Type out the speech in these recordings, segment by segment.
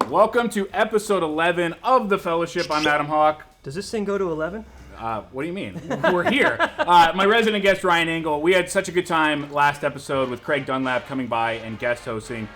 Welcome to episode 11 of The Fellowship. I'm Adam Hawk. Does this thing go to 11? What do you mean? We're here. My resident guest, Ryan Engle. We had such a good time last episode with Craig Dunlap coming by and guest hosting.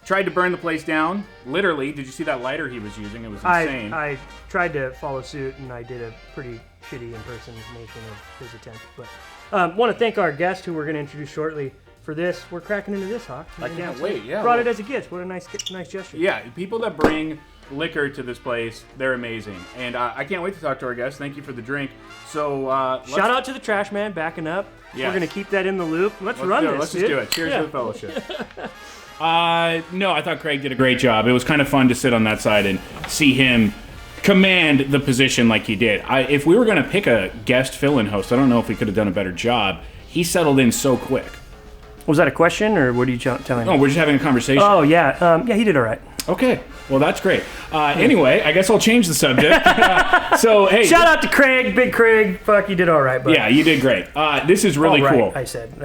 Tried to burn the place down. Literally. Did you see that lighter he was using? It was insane. I tried to follow suit, and I did a pretty shitty impersonation of his attempt. But want to thank our guest, who we're going to introduce shortly, for this. We're cracking into this, Hawk. I can't wait, yeah. Brought it as a gift. What a nice gesture. Yeah, people that bring liquor to this place, they're amazing. And I can't wait to talk to our guest. Thank you for the drink. So shout out to the trash man backing up. Yes. We're going to keep that in the loop. Let's run this, Let's dude. just do it. Cheers to the Fellowship. No, I thought Craig did a great job. It was kind of fun to sit on that side and see him command the position like he did. If we were going to pick a guest fill-in host, I don't know if we could have done a better job. He settled in so quick. Was that a question, or what are you telling me? No, we're just having a conversation. Oh, yeah. Yeah, he did all right. Okay. Well, that's great. Anyway, I guess I'll change the subject. So, hey. Shout out to Craig, Big Craig. Fuck, you did all right, bud. Yeah, you did great. This is really cool. I said.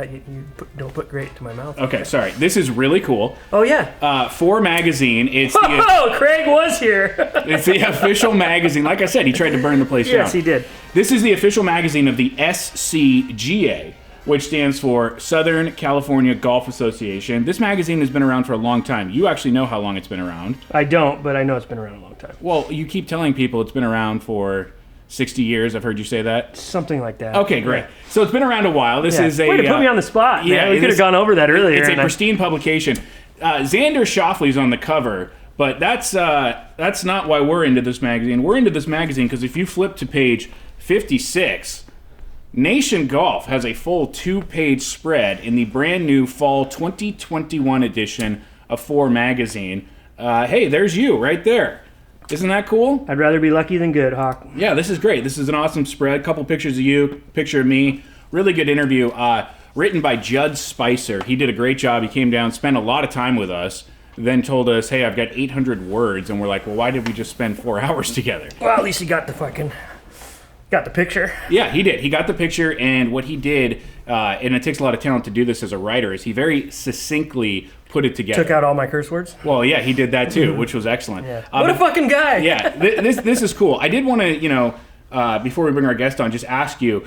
Don't put great to my mouth. Okay, sorry. This is really cool. Oh, yeah. Fore Magazine. Craig was here. It's the official magazine. Like I said, he tried to burn the place down. Yes, he did. This is the official magazine of the SCGA, which stands for Southern California Golf Association. This magazine has been around for a long time. You actually know how long it's been around. I don't, but I know it's been around a long time. Well, you keep telling people it's been around for 60 years. I've heard you say that. Something like that. Okay, great. Yeah. So it's been around a while. This is a... Way to put me on the spot, man. Yeah, we could have gone over that earlier. It's a pristine publication. Xander Schauffele's on the cover, but that's not why we're into this magazine. We're into this magazine because if you flip to page 56... Nation Golf has a full 2-page spread in the brand new fall 2021 edition of Fore Magazine. Hey, there's you right there. Isn't that cool? I'd rather be lucky than good, Hawk. Yeah, this is great. This is an awesome spread. Couple pictures of you, picture of me. Really good interview. Written by Judd Spicer. He did a great job. He came down, spent a lot of time with us, then told us, hey, I've got 800 words. And we're like, well, why did we just spend 4 hours together? Well, at least he got the picture. Yeah, he did. He got the picture, and what he did, and it takes a lot of talent to do this as a writer, is he very succinctly put it together. Took out all my curse words? Well, yeah, he did that too, which was excellent. Yeah. What a fucking guy! Yeah, this is cool. I did want to, before we bring our guest on, just ask you,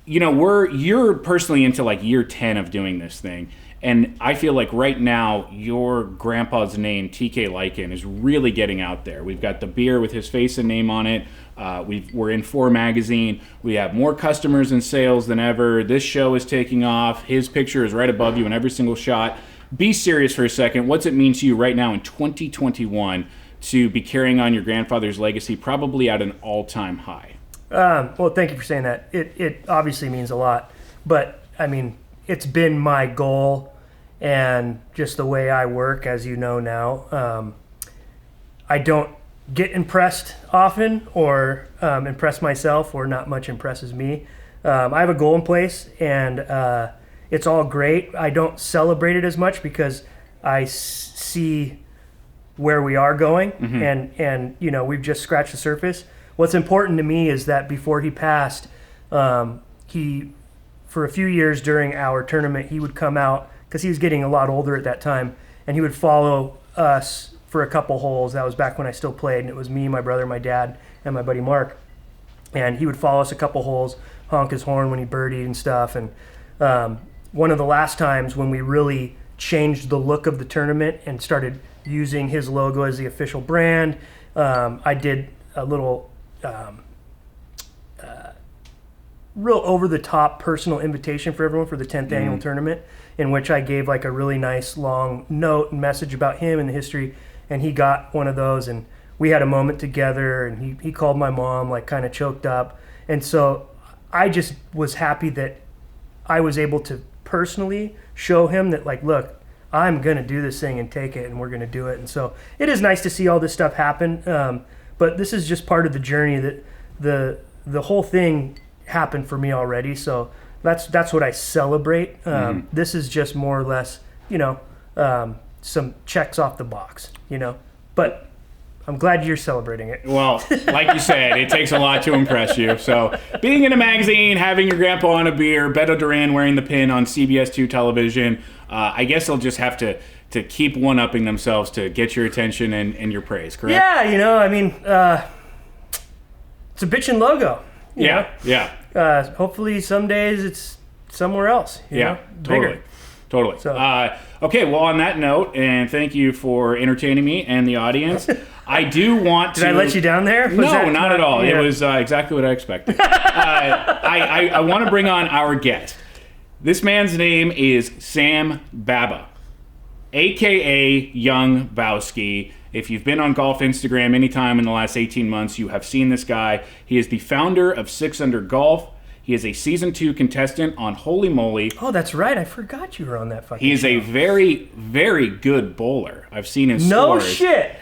you're personally into like year 10 of doing this thing, and I feel like right now your grandpa's name, TK Liken, is really getting out there. We've got the beer with his face and name on it. We're in Fore Magazine. We have more customers and sales than ever. This show is taking off. His picture is right above you in every single shot. Be serious for a second. What's it mean to you right now in 2021 to be carrying on your grandfather's legacy, probably at an all-time high? Well, thank you for saying that. It obviously means a lot. But, I mean, it's been my goal and just the way I work, as you know now. I don't get impressed often or impress myself, or not much impresses me. I have a goal in place, and it's all great. I don't celebrate it as much because I see where we are going, and we've just scratched the surface. What's important to me is that before he passed, he, for a few years during our tournament, he would come out, because he was getting a lot older at that time, and he would follow us for a couple holes. That was back when I still played, and it was me, my brother, my dad, and my buddy Mark. And he would follow us a couple holes, honk his horn when he birdied and stuff. And one of the last times when we really changed the look of the tournament and started using his logo as the official brand, I did a little real over-the-top personal invitation for everyone for the 10th annual tournament, in which I gave like a really nice long note and message about him and the history. And he got one of those, and we had a moment together, and he called my mom, like kind of choked up. And so I just was happy that I was able to personally show him that, like, look, I'm going to do this thing and take it, and we're going to do it. And so it is nice to see all this stuff happen. But this is just part of the journey, that the whole thing happened for me already. So that's what I celebrate. This is just more or less, some checks off the box, but I'm glad you're celebrating it. Well, like you said, it takes a lot to impress you. So being in a magazine, having your grandpa on a beer, Beto Duran wearing the pin on CBS2 television, I guess I'll just have to to keep one-upping themselves to get your attention and your praise, correct? Yeah, I mean, it's a bitchin' logo. You know? Hopefully some days it's somewhere else. You know? Totally. Totally. So. Okay, well, on that note, and thank you for entertaining me and the audience, I do want to... Did I let you down there? No, not at all. Yeah. It was exactly what I expected. I want to bring on our guest. This man's name is Sam Baba, a.k.a. Young Bowski. If you've been on golf Instagram anytime in the last 18 months, you have seen this guy. He is the founder of 6 Under Golf. He is a Season 2 contestant on Holy Moly. Oh, that's right. I forgot you were on that fucking He is show. a very, very good bowler. I've seen his No scores. shit.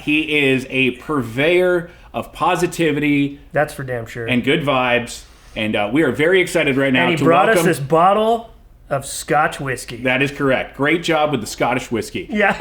He is a purveyor of positivity. That's for damn sure. And good vibes. And we are very excited right now and he to brought welcome... us this bottle of Scotch whiskey. That is correct. Great job with the Scottish whiskey. Yeah.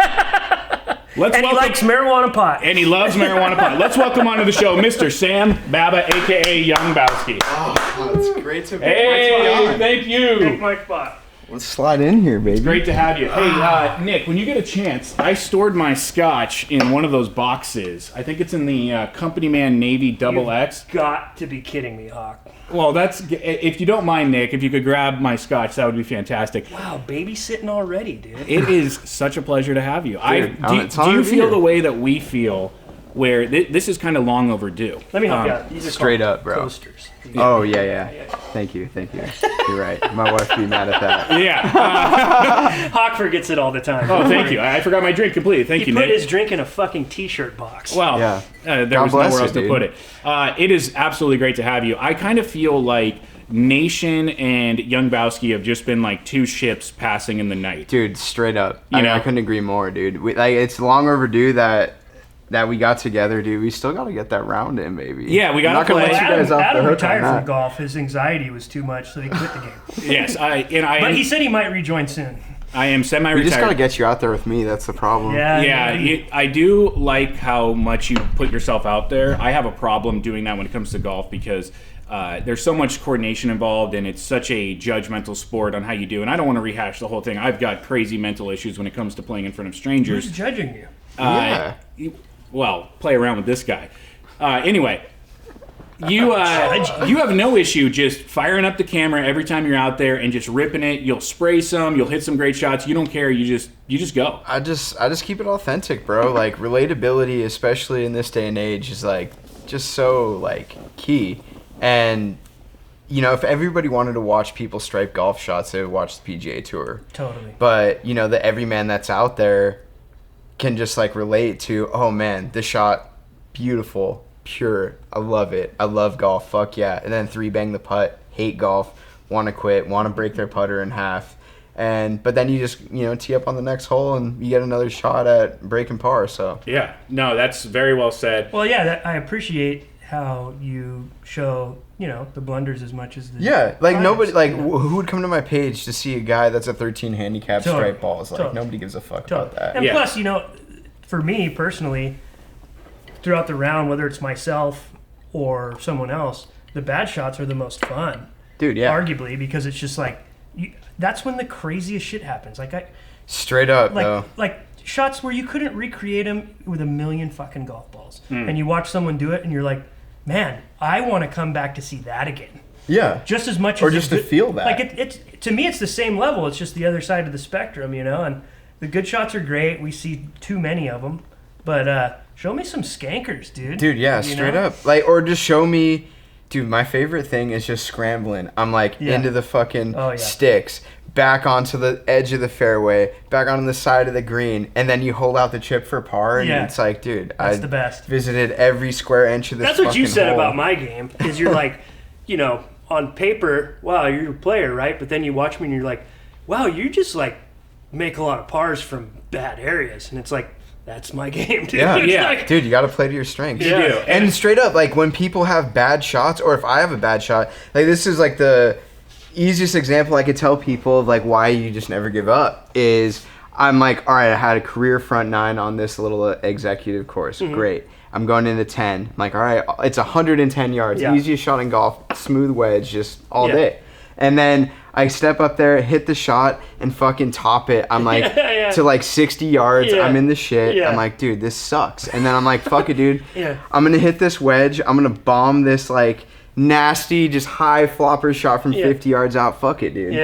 Let's and welcome... he likes marijuana pot. And he loves marijuana pot. Let's welcome onto the show Mr. Sam Baba, a.k.a. Young Bowski. Oh, it's great to be Hey, thank you. Take my spot. Let's slide in here, baby. Great to have you. Hey, Nick, when you get a chance, I stored my scotch in one of those boxes. I think it's in the Company Man Navy XX. You've got to be kidding me, Hawk. Well, if you don't mind, Nick, if you could grab my scotch, that would be fantastic. Wow, babysitting already, dude. It is such a pleasure to have you. Dude, Do you feel the way that we feel, where this is kind of long overdue? Let me help you out. These are straight called up, bro. Coasters. Oh, yeah. Thank you. You're right. My wife would be mad at that. Yeah. Hawk forgets it all the time. Oh, thank you. I forgot my drink completely. Thank you, He Nick. put his drink in a fucking t-shirt box. Well, Yeah. There God was bless nowhere else you, to put it. It is absolutely great to have you. I kind of feel like Nation and Young Bowski have just been like two ships passing in the night. Dude, straight up. You know? I couldn't agree more, dude. It's long overdue that we got together, dude. We still got to get that round in, baby. Yeah, we got to I'm not gonna play. let you guys off the Adam hook retired on from that. golf. His anxiety was too much, so he quit the game. Yes, But he said he might rejoin soon. I am semi-retired. We just got to get you out there with me. That's the problem. Yeah, I do like how much you put yourself out there. I have a problem doing that when it comes to golf because there's so much coordination involved and it's such a judgmental sport on how you do. And I don't want to rehash the whole thing. I've got crazy mental issues when it comes to playing in front of strangers. Who's judging you? Well, play around with this guy. Anyway, you have no issue just firing up the camera every time you're out there and just ripping it. You'll spray some, you'll hit some great shots. You don't care. You just go. I just keep it authentic, bro. Like relatability, especially in this day and age, is like just so like key. And you know, if everybody wanted to watch people stripe golf shots, they would watch the PGA Tour. Totally. But you know, the everyman that's out there can just like relate to, oh man, this shot, beautiful, pure, I love it, I love golf, fuck yeah. And then 3-bang the putt, hate golf, want to quit, want to break their putter in half. But then you just, tee up on the next hole and you get another shot at breaking par. So Yeah, no, that's very well said. Well, yeah, I appreciate how you show, the blunders as much as the nobody, triumphs, who would come to my page to see a guy that's a 13 handicap Totally. straight balls? Like, nobody gives a fuck about that. And Yeah. plus, for me personally, throughout the round, whether it's myself or someone else, the bad shots are the most fun. Dude, yeah. Arguably, because it's just like, that's when the craziest shit happens. Straight up, though. Like shots where you couldn't recreate them with a million fucking golf balls. And you watch someone do it and you're like, man, I want to come back to see that again. Yeah. Just as much Or as just to feel that. Like it's to me, it's the same level. It's just the other side of the spectrum, And the good shots are great. We see too many of them, but show me some skankers, dude. Dude, yeah, straight up. Or just show me, dude. My favorite thing is just scrambling. I'm into the fucking sticks, back onto the edge of the fairway, back on the side of the green, and then you hold out the chip for par, and it's like, dude, that's the best. Visited every square inch of this. That's what you said hole. about my game. Is you're like, on paper, wow, you're a player, right? But then you watch me and you're like, wow, you just like make a lot of pars from bad areas, and it's like, that's my game, dude. Yeah. Dude, you got to play to your strengths. You do. And straight up, like when people have bad shots, or if I have a bad shot, like this is like the easiest example I could tell people of like why you just never give up is I'm like, all right, I had a career front 9 on this little executive course. Great. I'm going into 10. I'm like, all right, it's 110 yards. Easiest shot in golf, smooth wedge, just all day. And then I step up there, hit the shot, and fucking top it. I'm like, to like 60 yards. I'm in the shit. I'm like, dude, this sucks. And then I'm like, fuck it, dude. I'm going to hit this wedge. I'm going to bomb this like nasty, just high flopper shot from 50 yards out. Fuck it, dude.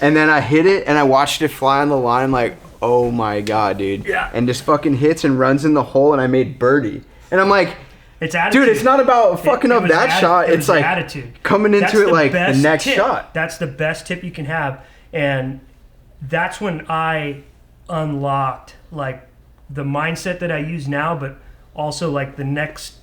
And then I hit it, and I watched it fly on the line like, oh my God, dude. And just fucking hits and runs in the hole, and I made birdie. And I'm like, it's attitude. Dude, it's not about fucking up that shot. It's like attitude. Coming into it like the next shot. That's the best tip you can have. And that's when I unlocked like the mindset that I use now, but also like the next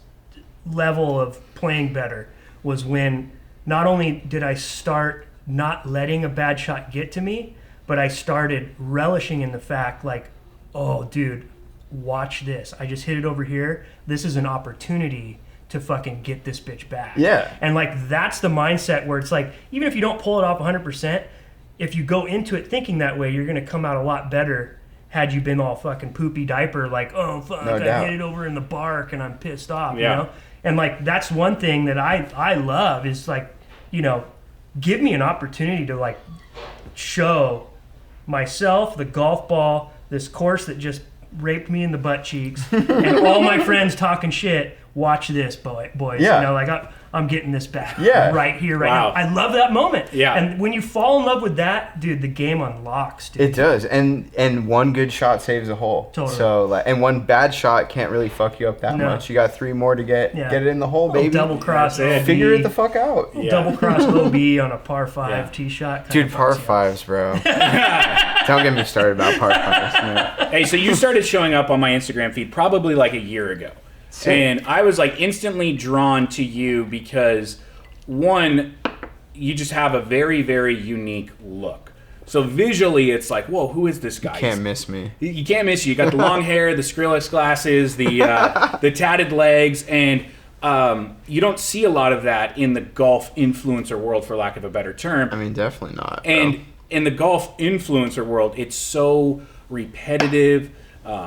level of playing better was when not only did I start not letting a bad shot get to me, but I started relishing in the fact like, oh, dude, watch this. I just hit it over here. This is an opportunity to fucking get this bitch back. And like that's the mindset where it's like, even if you don't pull it off 100%, if you go into it thinking that way, you're going to come out a lot better had you been all fucking poopy diaper like, oh fuck, I hit it over in the bark and I'm pissed off, you know? And like that's one thing that I love is like, you know, give me an opportunity to like show myself, the golf ball, this course that just raped me in the butt cheeks, and all my friends talking shit. Watch this, boys. You know, like I'm getting this back. Right here, right now. I love that moment. And when you fall in love with that, dude, the game unlocks. Dude. It does, and one good shot saves a hole. Totally. So, like, and one bad shot can't really fuck you up that much. You got 3 more to get it in the hole, baby. Double cross OB. Figure it the fuck out. Double cross OB on a par 5 tee shot. Dude, par 5s, bro. Don't get me started about par 5s. Man. Hey, so you started showing up on my Instagram feed probably like a year ago. And I was like instantly drawn to you because, one, you just have a very, very unique look. So visually, it's like, whoa, who is this guy? You can't miss me. You can't miss you. You got the long hair, the Skrillex glasses, the tatted legs, and you don't see a lot of that in the golf influencer world, for lack of a better term. I mean, definitely not. And in the golf influencer world, it's so repetitive,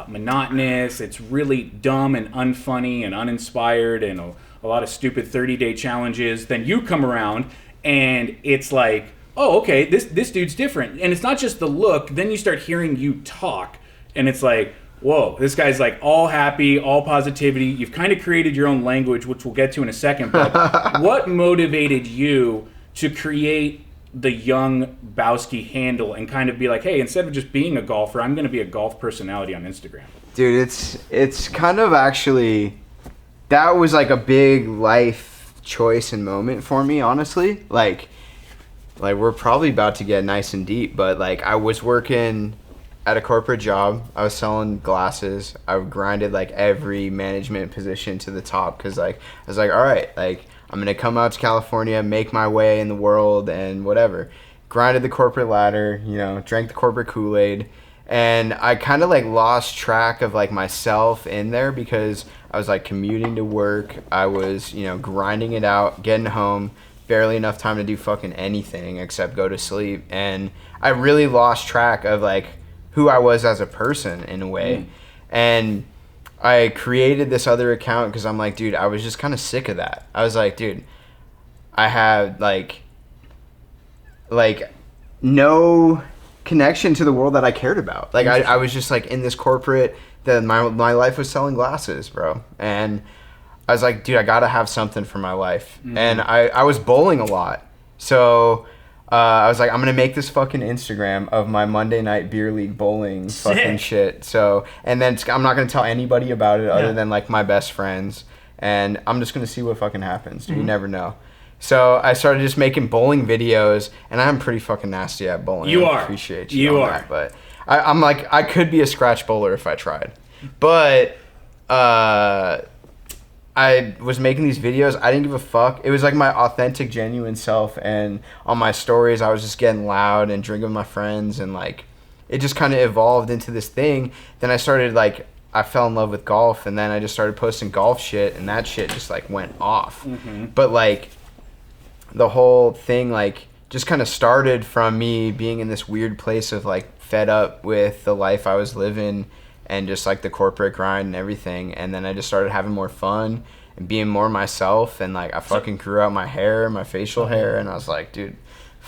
monotonous. It's really dumb and unfunny and uninspired, and a lot of stupid 30-day challenges. Then you come around and it's like, oh, okay, this dude's different. And it's not just the look. Then you start hearing you talk, and it's like, whoa, this guy's like all happy, all positivity. You've kind of created your own language, which we'll get to in a second. But what motivated you to create the young Bowski handle and kind of be like, hey, instead of just being a golfer, I'm going to be a golf personality on Instagram? Dude, it's kind of actually, that was like a big life choice and moment for me, honestly. Like we're probably about to get nice and deep, but like I was working at a corporate job. I was selling glasses. I grinded like every management position to the top because like I was like, all right, like I'm going to come out to California, make my way in the world and whatever. Grinded the corporate ladder, you know, drank the corporate Kool-Aid. And I kind of like lost track of like myself in there because I was like commuting to work. I was, you know, grinding it out, getting home, barely enough time to do fucking anything except go to sleep. And I really lost track of like who I was as a person in a way. And I created this other account because I'm like, dude, I was just kind of sick of that. I was like, dude, I had like no connection to the world that I cared about. Like I was just like in this corporate that my life was selling glasses, bro. And I was like, dude, I gotta have something for my life. And I was bowling a lot. So I was like, I'm gonna make this fucking Instagram of my Monday night beer league bowling fucking shit. So, and then I'm not gonna tell anybody about it other than like my best friends, and I'm just gonna see what fucking happens. Dude, you never know. So I started just making bowling videos, and I'm pretty fucking nasty at bowling. I appreciate you. You are. That, but I'm like, I could be a scratch bowler if I tried, but I was making these videos. I didn't give a fuck. It was like my authentic, genuine self. And on my stories, I was just getting loud and drinking with my friends. And like, it just kind of evolved into this thing. Then I started like, I fell in love with golf. And then I just started posting golf shit. And that shit just like went off. But like, the whole thing like just kind of started from me being in this weird place of like fed up with the life I was living. And just like the corporate grind and everything. And then I just started having more fun and being more myself. And like I fucking grew out my hair, my facial hair. And I was like, dude,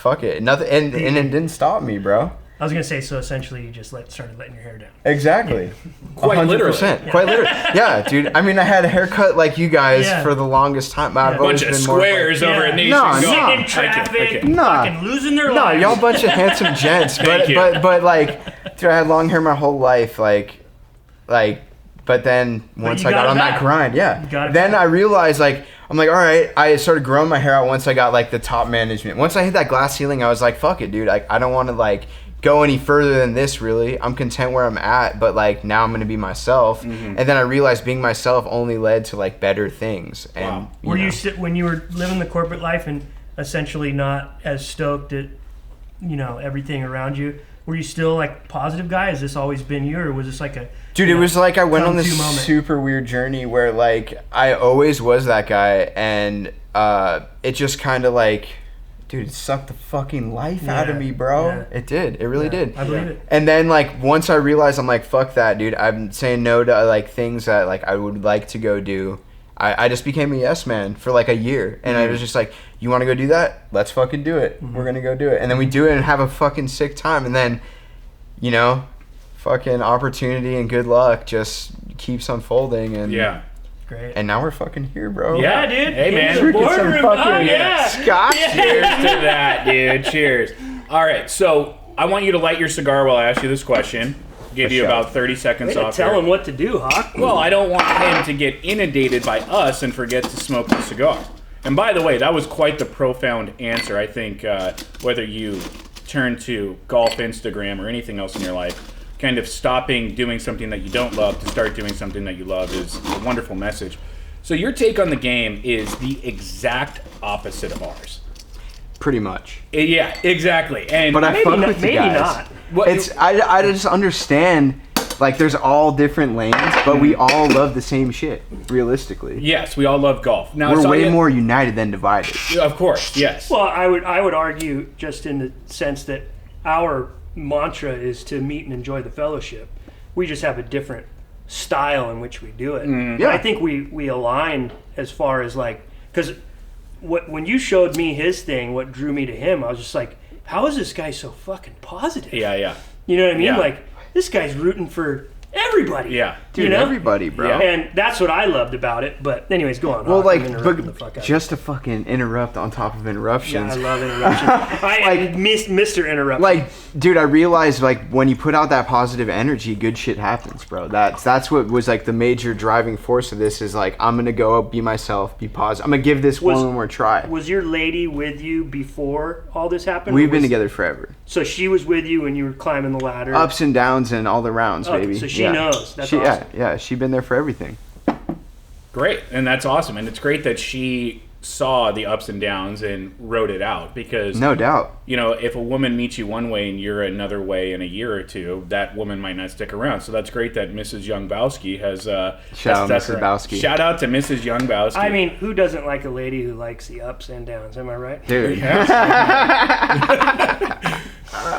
fuck it. Nothing, and it didn't stop me, bro. I was gonna say, so essentially you just started letting your hair down. Exactly. Quite 100%. literally. Quite literally. Yeah, dude. I mean, I had a haircut like you guys for the longest time. But I've always bunch of been more squares over at Nation No, Golf. no. In traffic, Nah. fucking losing their No, lives. y'all bunch of handsome gents. Thank you. but like, dude, I had long hair my whole life. But then once you I got got it on that back. grind, You got it then back. I realized I'm like, all right. I started growing my hair out once I got like the top management. Once I hit that glass ceiling, I was like, fuck it, dude. I don't want to like go any further than this. Really, I'm content where I'm at. But like now I'm gonna be myself. And then I realized being myself only led to like better things. And Wow. Were you when you were living the corporate life and essentially not as stoked at everything around you? Were you still like positive guy? Has this always been you, or was this like a Dude, it was like I went on come-to this moment? super weird journey where like I always was that guy, and it just kind of like, dude, it sucked the fucking life out of Yeah, me, bro. yeah. It did. It really did. I believe it. And then like once I realized, I'm like, fuck that, dude. I'm saying no to like things that like I would like to go do. I just became a yes man for like a year, and I was just like, you want to go do that? Let's fucking do it. We're gonna go do it, and then we do it and have a fucking sick time, and then, fucking opportunity and good luck just keeps unfolding, and Great. and now we're fucking here, bro. Yeah, dude. Hey, man. In the Drinking some boardroom. fucking Oh, yeah. scotch. Cheers to that, dude. Cheers. All right, so I want you to light your cigar while I ask you this question. Give you sure. about 30 seconds Way to off tell here. him what to do, Hawk. Well, I don't want him to get inundated by us and forget to smoke the cigar. And by the way, that was quite the profound answer. I think whether you turn to golf, Instagram, or anything else in your life, kind of stopping doing something that you don't love to start doing something that you love is a wonderful message. So your take on the game is the exact opposite of ours. Pretty much. Yeah, exactly. And But I Maybe fuck not- with you maybe guys. not. What- It's I just understand, like there's all different lanes, but we all love the same shit. Realistically, yes, we all love golf. Now, we're so way yeah, more united than divided. Of course, yes. Well, I would argue just in the sense that our mantra is to meet and enjoy the fellowship. We just have a different style in which we do it. Yeah. I think we align as far as like, because when you showed me his thing, what drew me to him, I was just like, how is this guy so fucking positive? Yeah. You know what I mean? Yeah. Like, this guy's rooting for everybody. Yeah. Dude, you know? everybody, bro. Yeah. And that's what I loved about it. But anyways, go on. Well, Hawk. like, I'm interrupting the fuck out but of you. just to fucking interrupt on top of Yeah, interruptions. I love interruptions. I missed Mr. Interruption. Like, dude, I realized like when you put out that positive energy, good shit happens, bro. That's what was like the major driving force of this. Is like I'm gonna go be myself, be positive. I'm gonna give this one more try. Was your lady with you before all this happened? We've Or been was- together forever. So she was with you when you were climbing the ladder. Ups and downs and all the rounds, Okay, baby. so she Yeah. knows. That's she, awesome. Yeah, she's been there for everything. Great, and that's awesome, and it's great that she saw the ups and downs and wrote it out because No doubt. if a woman meets you one way and you're another way in a year or two, that woman might not stick around. So that's great that Mrs. Young Bowski has Shout out that's Mrs. her- Bowski. Shout out to Mrs. Young Bowski. I mean, who doesn't like a lady who likes the ups and downs? Am I right? Dude.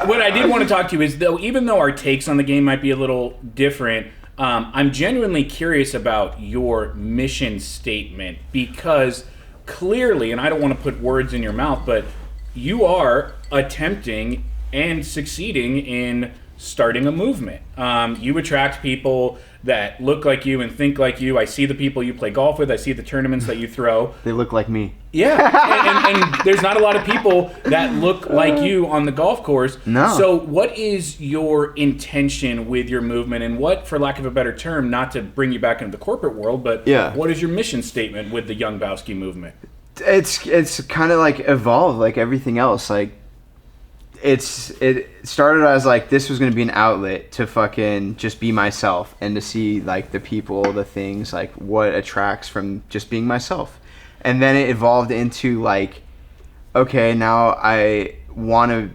What I did want to talk to you is, though, even though our takes on the game might be a little different, I'm genuinely curious about your mission statement because clearly, and I don't want to put words in your mouth, but you are attempting and succeeding in starting a movement. You attract people that look like you and think like you. I see the people you play golf with. I see the tournaments that you throw. They look like me. Yeah, and there's not a lot of people that look like you on the golf course. No. So what is your intention with your movement, and what, for lack of a better term, not to bring you back into the corporate world, but Yeah. what is your mission statement with the Young Bowski movement? It's kind of like evolved like everything else. Like it started as like this was going to be an outlet to fucking just be myself and to see like the people, the things, like what attracts from just being myself. And then it evolved into like, okay, now I want to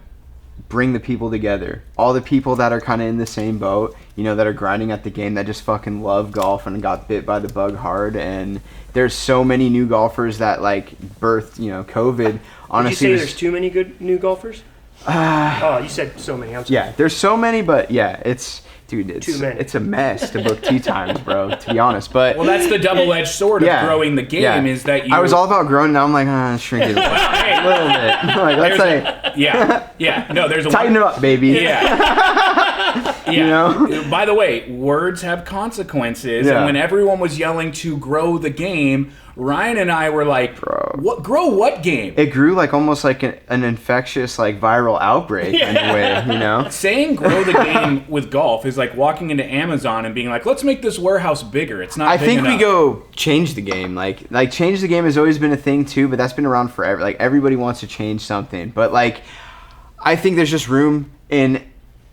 bring the people together. All the people that are kind of in the same boat, that are grinding at the game, that just fucking love golf and got bit by the bug hard. And there's so many new golfers that like birthed, COVID. Honestly, Did you say there's too many good new golfers? Oh, you said so many. I'm sorry. yeah, there's so many, but yeah, it's Dude, Too many. it's a mess to book tee times, bro, to be honest. But Well, that's the double-edged sword of growing the game is that you... I was all about growing, now I'm like, shrink it a little bit. Like, let's say... Yeah. No, there's a... Tighten it up, baby. Yeah. You know? By the way, words have consequences. Yeah. And when everyone was yelling to grow the game, Ryan and I were like, Bro. "What? Grow what game?" It grew like almost like an infectious, like viral outbreak in a way, you know? Saying grow the game with golf is like walking into Amazon and being like, let's make this warehouse bigger. It's not I big think enough. we go change the game. Like change the game has always been a thing too, but that's been around forever. Like everybody wants to change something, but like I think there's just room in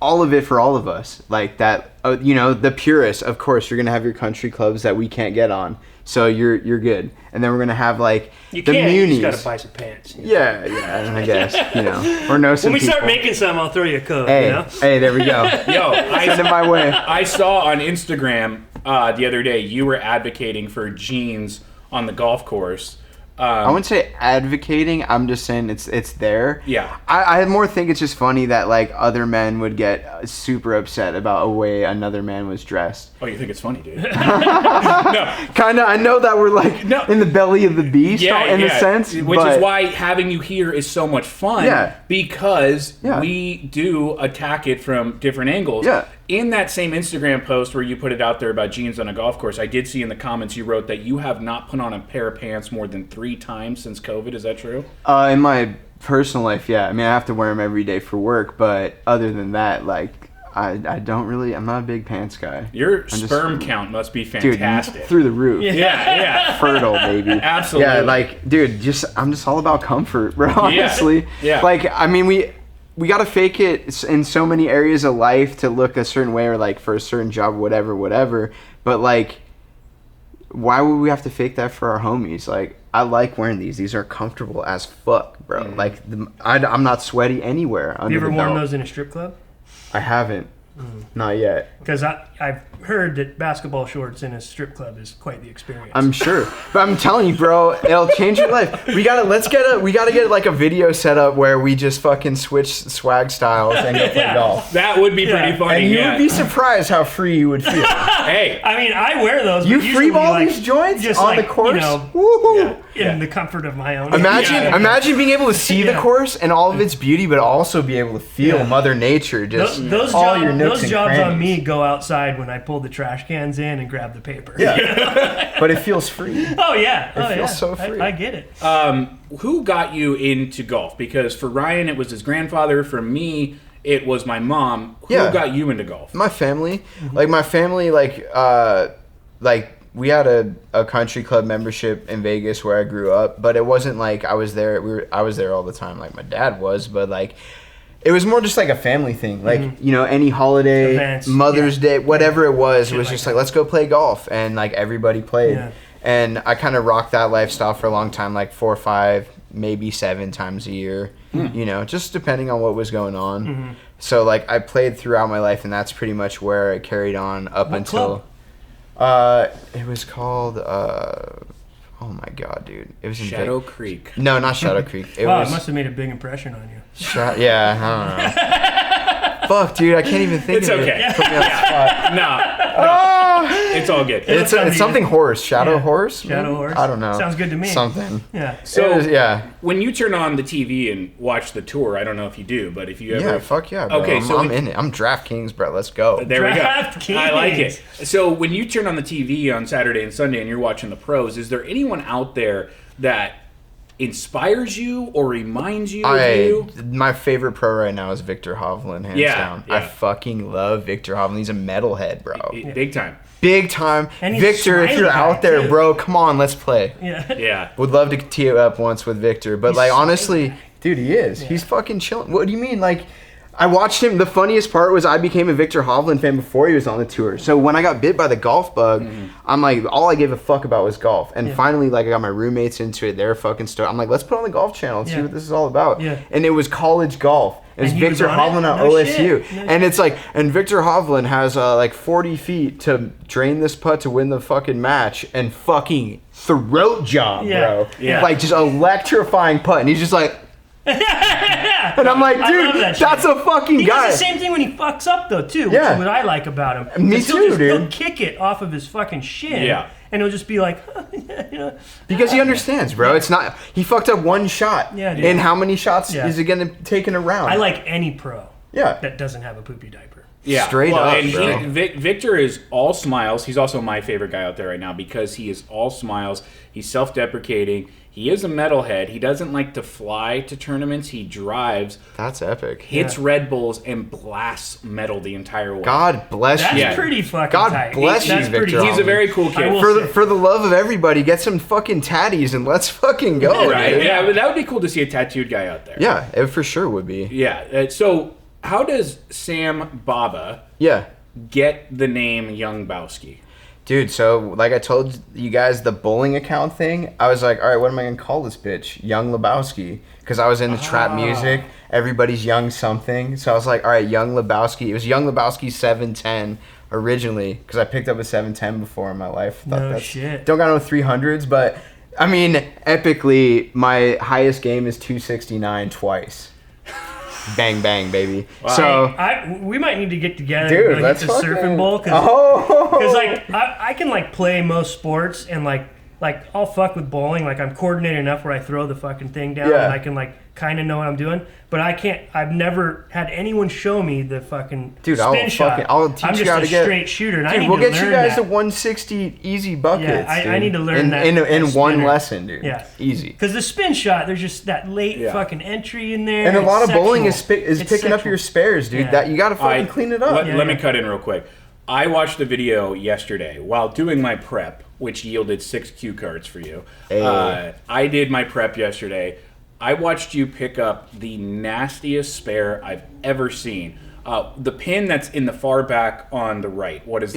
all of it for all of us. Like that, you know, the purists, of course, you're gonna have your country clubs that we can't get on, so you're good. And then we're gonna have like You the can't. munis. You just gotta buy some pants. Yeah, I guess, you know, or know some When we start people. making some, I'll throw you a code. Hey, You know? hey, there we go. Yo, Send it my way. I saw on Instagram the other day you were advocating for jeans on the golf course. I wouldn't say advocating. I'm just saying it's there. Yeah. I more think it's just funny that like other men would get super upset about a way another man was dressed. Oh, you think it's funny, dude? No. Kind of. I know that we're like No. in the belly of the beast in a sense, which but is why having you here is so much fun. Yeah. Because Yeah. we do attack it from different angles. Yeah. In that same Instagram post where you put it out there about jeans on a golf course, I did see in the comments you wrote that you have not put on a pair of pants more than 3 times since COVID. Is that true? in my personal life, yeah. I mean, I have to wear them every day for work, but other than that, like I don't really. I'm not a big pants guy. Your just- sperm count must be Dude, fantastic. through the roof. Yeah. Fertile, baby. Absolutely. Yeah, like, dude, I'm just all about comfort, bro. Honestly. Yeah. Like, I mean, we gotta fake it in so many areas of life to look a certain way, or like for a certain job, whatever. But like, why would we have to fake that for our homies? Like, I like wearing these. These are comfortable as fuck, bro. Like, I'm not sweaty anywhere. Under You ever the worn belt. those in a strip club? I haven't. Not yet. Because I've heard that basketball shorts in a strip club is quite the experience. I'm sure, but I'm telling you, bro, it'll change your life. We gotta get like a video set up where we just fucking switch swag styles and go play golf. That would be pretty funny. And you yeah. would be surprised how free you would feel. Hey, I mean, I wear those. You but usually free ball like, these joints just on like, the course. You know, Woohoo! in the comfort of my own. Imagine being able to see the Yeah. course and all of its beauty, but also be able to feel Mother Nature just Those all your nooks those and jobs crannies. on me go outside when I pull the trash cans in and grab the paper. Yeah, but it feels free. Oh yeah. It feels so free. I get it. who got you into golf? Because for Ryan, it was his grandfather. For me, it was my mom. Who Yeah. got you into golf? My family, like we had a country club membership in Vegas where I grew up, but it wasn't like I was there. I was there all the time, like my dad was, but like it was more just like a family thing. Like you know, any holiday, Events, Mother's Day, whatever it was, Shit was like just that. like let's go play golf, and like everybody played. Yeah. And I kind of rocked that lifestyle for a long time, like 4 or 5, maybe 7 times a year. You know, just depending on what was going on. So like I played throughout my life, and that's pretty much where it carried on up What until. club? It was called. Oh my god, dude! It was in Shadow Creek. No, not Shadow Creek. It Wow, was. it must have made a big impression on you. Yeah, I don't know. Fuck, dude, I can't even think It's of okay. it. Put me on the spot. No, it's all good. It's something horse. Shadow horse? Shadow maybe? horse? I don't know. Sounds good to me. Something. Yeah. So yeah. when you turn on the TV and watch the tour, I don't know if you do, but if you ever Yeah, fuck yeah, bro. Okay, so I'm in it. I'm DraftKings, bro. Let's go. There we go. DraftKings. I like it. So when you turn on the TV on Saturday and Sunday and you're watching the pros, is there anyone out there that inspires you or reminds you of you? My favorite pro right now is Victor Hovland, hands Yeah, down. yeah. I fucking love Victor Hovland. He's a metalhead, bro. Big time. Big time. And he's Victor, if you're smiling out back, there, too. bro, come on, let's play. Yeah. Yeah. Would love to tee it up once with Victor, but He's like smiling honestly, back. dude, he is. He's fucking chilling. What do you mean? Like, I watched him. The funniest part was I became a Victor Hovland fan before he was on the tour. So when I got bit by the golf bug, I'm like, all I gave a fuck about was golf. And finally, like, I got my roommates into it. They're fucking stoked. I'm like, let's put on the golf channel and see Yeah. what this is all about. Yeah. And it was college golf. It was And he was Victor on it? Hovland at No OSU. shit. No And it's like, and Victor Hovland has like 40 feet to drain this putt to win the fucking match and fucking throat job, Yeah. bro. Yeah. Like just electrifying putt. And he's just like, Yeah. And I'm like, I love dude, that that's shit. a fucking He guy. does the same thing when he fucks up though too. Which Yeah. is what I like about him. Me 'Cause too, he'll dude. He'll kick it off of his fucking shin. Yeah. And he'll just be like, Because he understands, bro. It's not. He fucked up one shot. Yeah, dude. And how many shots Yeah. is it gonna take in a round? I like any pro Yeah. that doesn't have a poopy diaper. Yeah, Straight up, and bro. Victor is all smiles. He's also my favorite guy out there right now because he is all smiles. He's self-deprecating. He is a metalhead. He doesn't like to fly to tournaments. He drives, That's epic. hits Red Bulls, and blasts metal the entire way. God bless That's you. Yeah. pretty fucking God tight. bless That's you, pretty Victor. He's a very cool I kid. will For say. for the love of everybody, get some fucking tatties and let's fucking go. Right? dude. Yeah, but that would be cool to see a tattooed guy out there. Yeah, it for sure would be. Yeah. So, how does Sam Baba Yeah. get the name Young Bowski? Dude, so like I told you guys, the bowling account thing, I was like, all right, what am I going to call this bitch? Young Lebowski. Because I was into trap music. Everybody's young something. So I was like, all right, Young Lebowski. It was Young Lebowski 710 originally. Because I picked up a 710 before in my life. No shit. Don't got no 300s, but I mean, epically, my highest game is 269 twice. Bang, bang, baby. Wow. So, We might need to get together dude, and let's hit the fucking... surfing bowl because like I can like play most sports and like I'll fuck with bowling. Like I'm coordinated enough where I throw the fucking thing down Yeah. and I can like kind of know what I'm doing. But I can't. I've never had anyone show me the fucking Dude, spin shot. I'll teach I'm you just how a to get... straight shooter, and I Dude, need we'll to get you learn guys that. to 160 easy buckets. Yeah, I dude. need to learn in, that- in that one spinner. lesson, dude. Yeah. Easy. Because the spin shot, there's just that late Yeah. fucking entry in there. And a lot of It's bowling is sexual. is It's picking up sexual. your spares, dude. Yeah. That you got to fucking clean it up. Let me Yeah. cut in real quick. I watched the video yesterday while doing my prep, which yielded 6 cue cards for you. Hey. I did my prep yesterday. I watched you pick up the nastiest spare I've ever seen. The pin that's in the far back on the right. What pin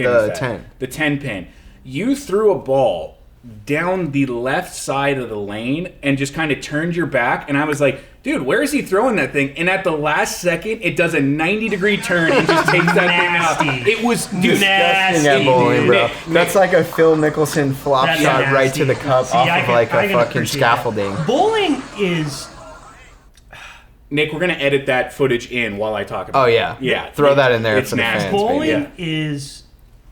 the is that? 10. The 10 pin. You threw a ball down the left side of the lane and just kind of turned your back, and I was like, dude, where is he throwing that thing? And at the last second, it does a 90-degree turn and just takes that thing out. Nasty. It was Disgusting nasty, at bowling, dude. bro. Nick, That's like a Phil Mickelson flop That's shot right nasty. to the cup See, off I of can- like I a can fucking appreciate that. scaffolding. Bowling is Nick, we're gonna edit that footage in while I talk about Oh it. yeah, Yeah. Throw that in there It's for the nasty. fans. bowling baby. Yeah. is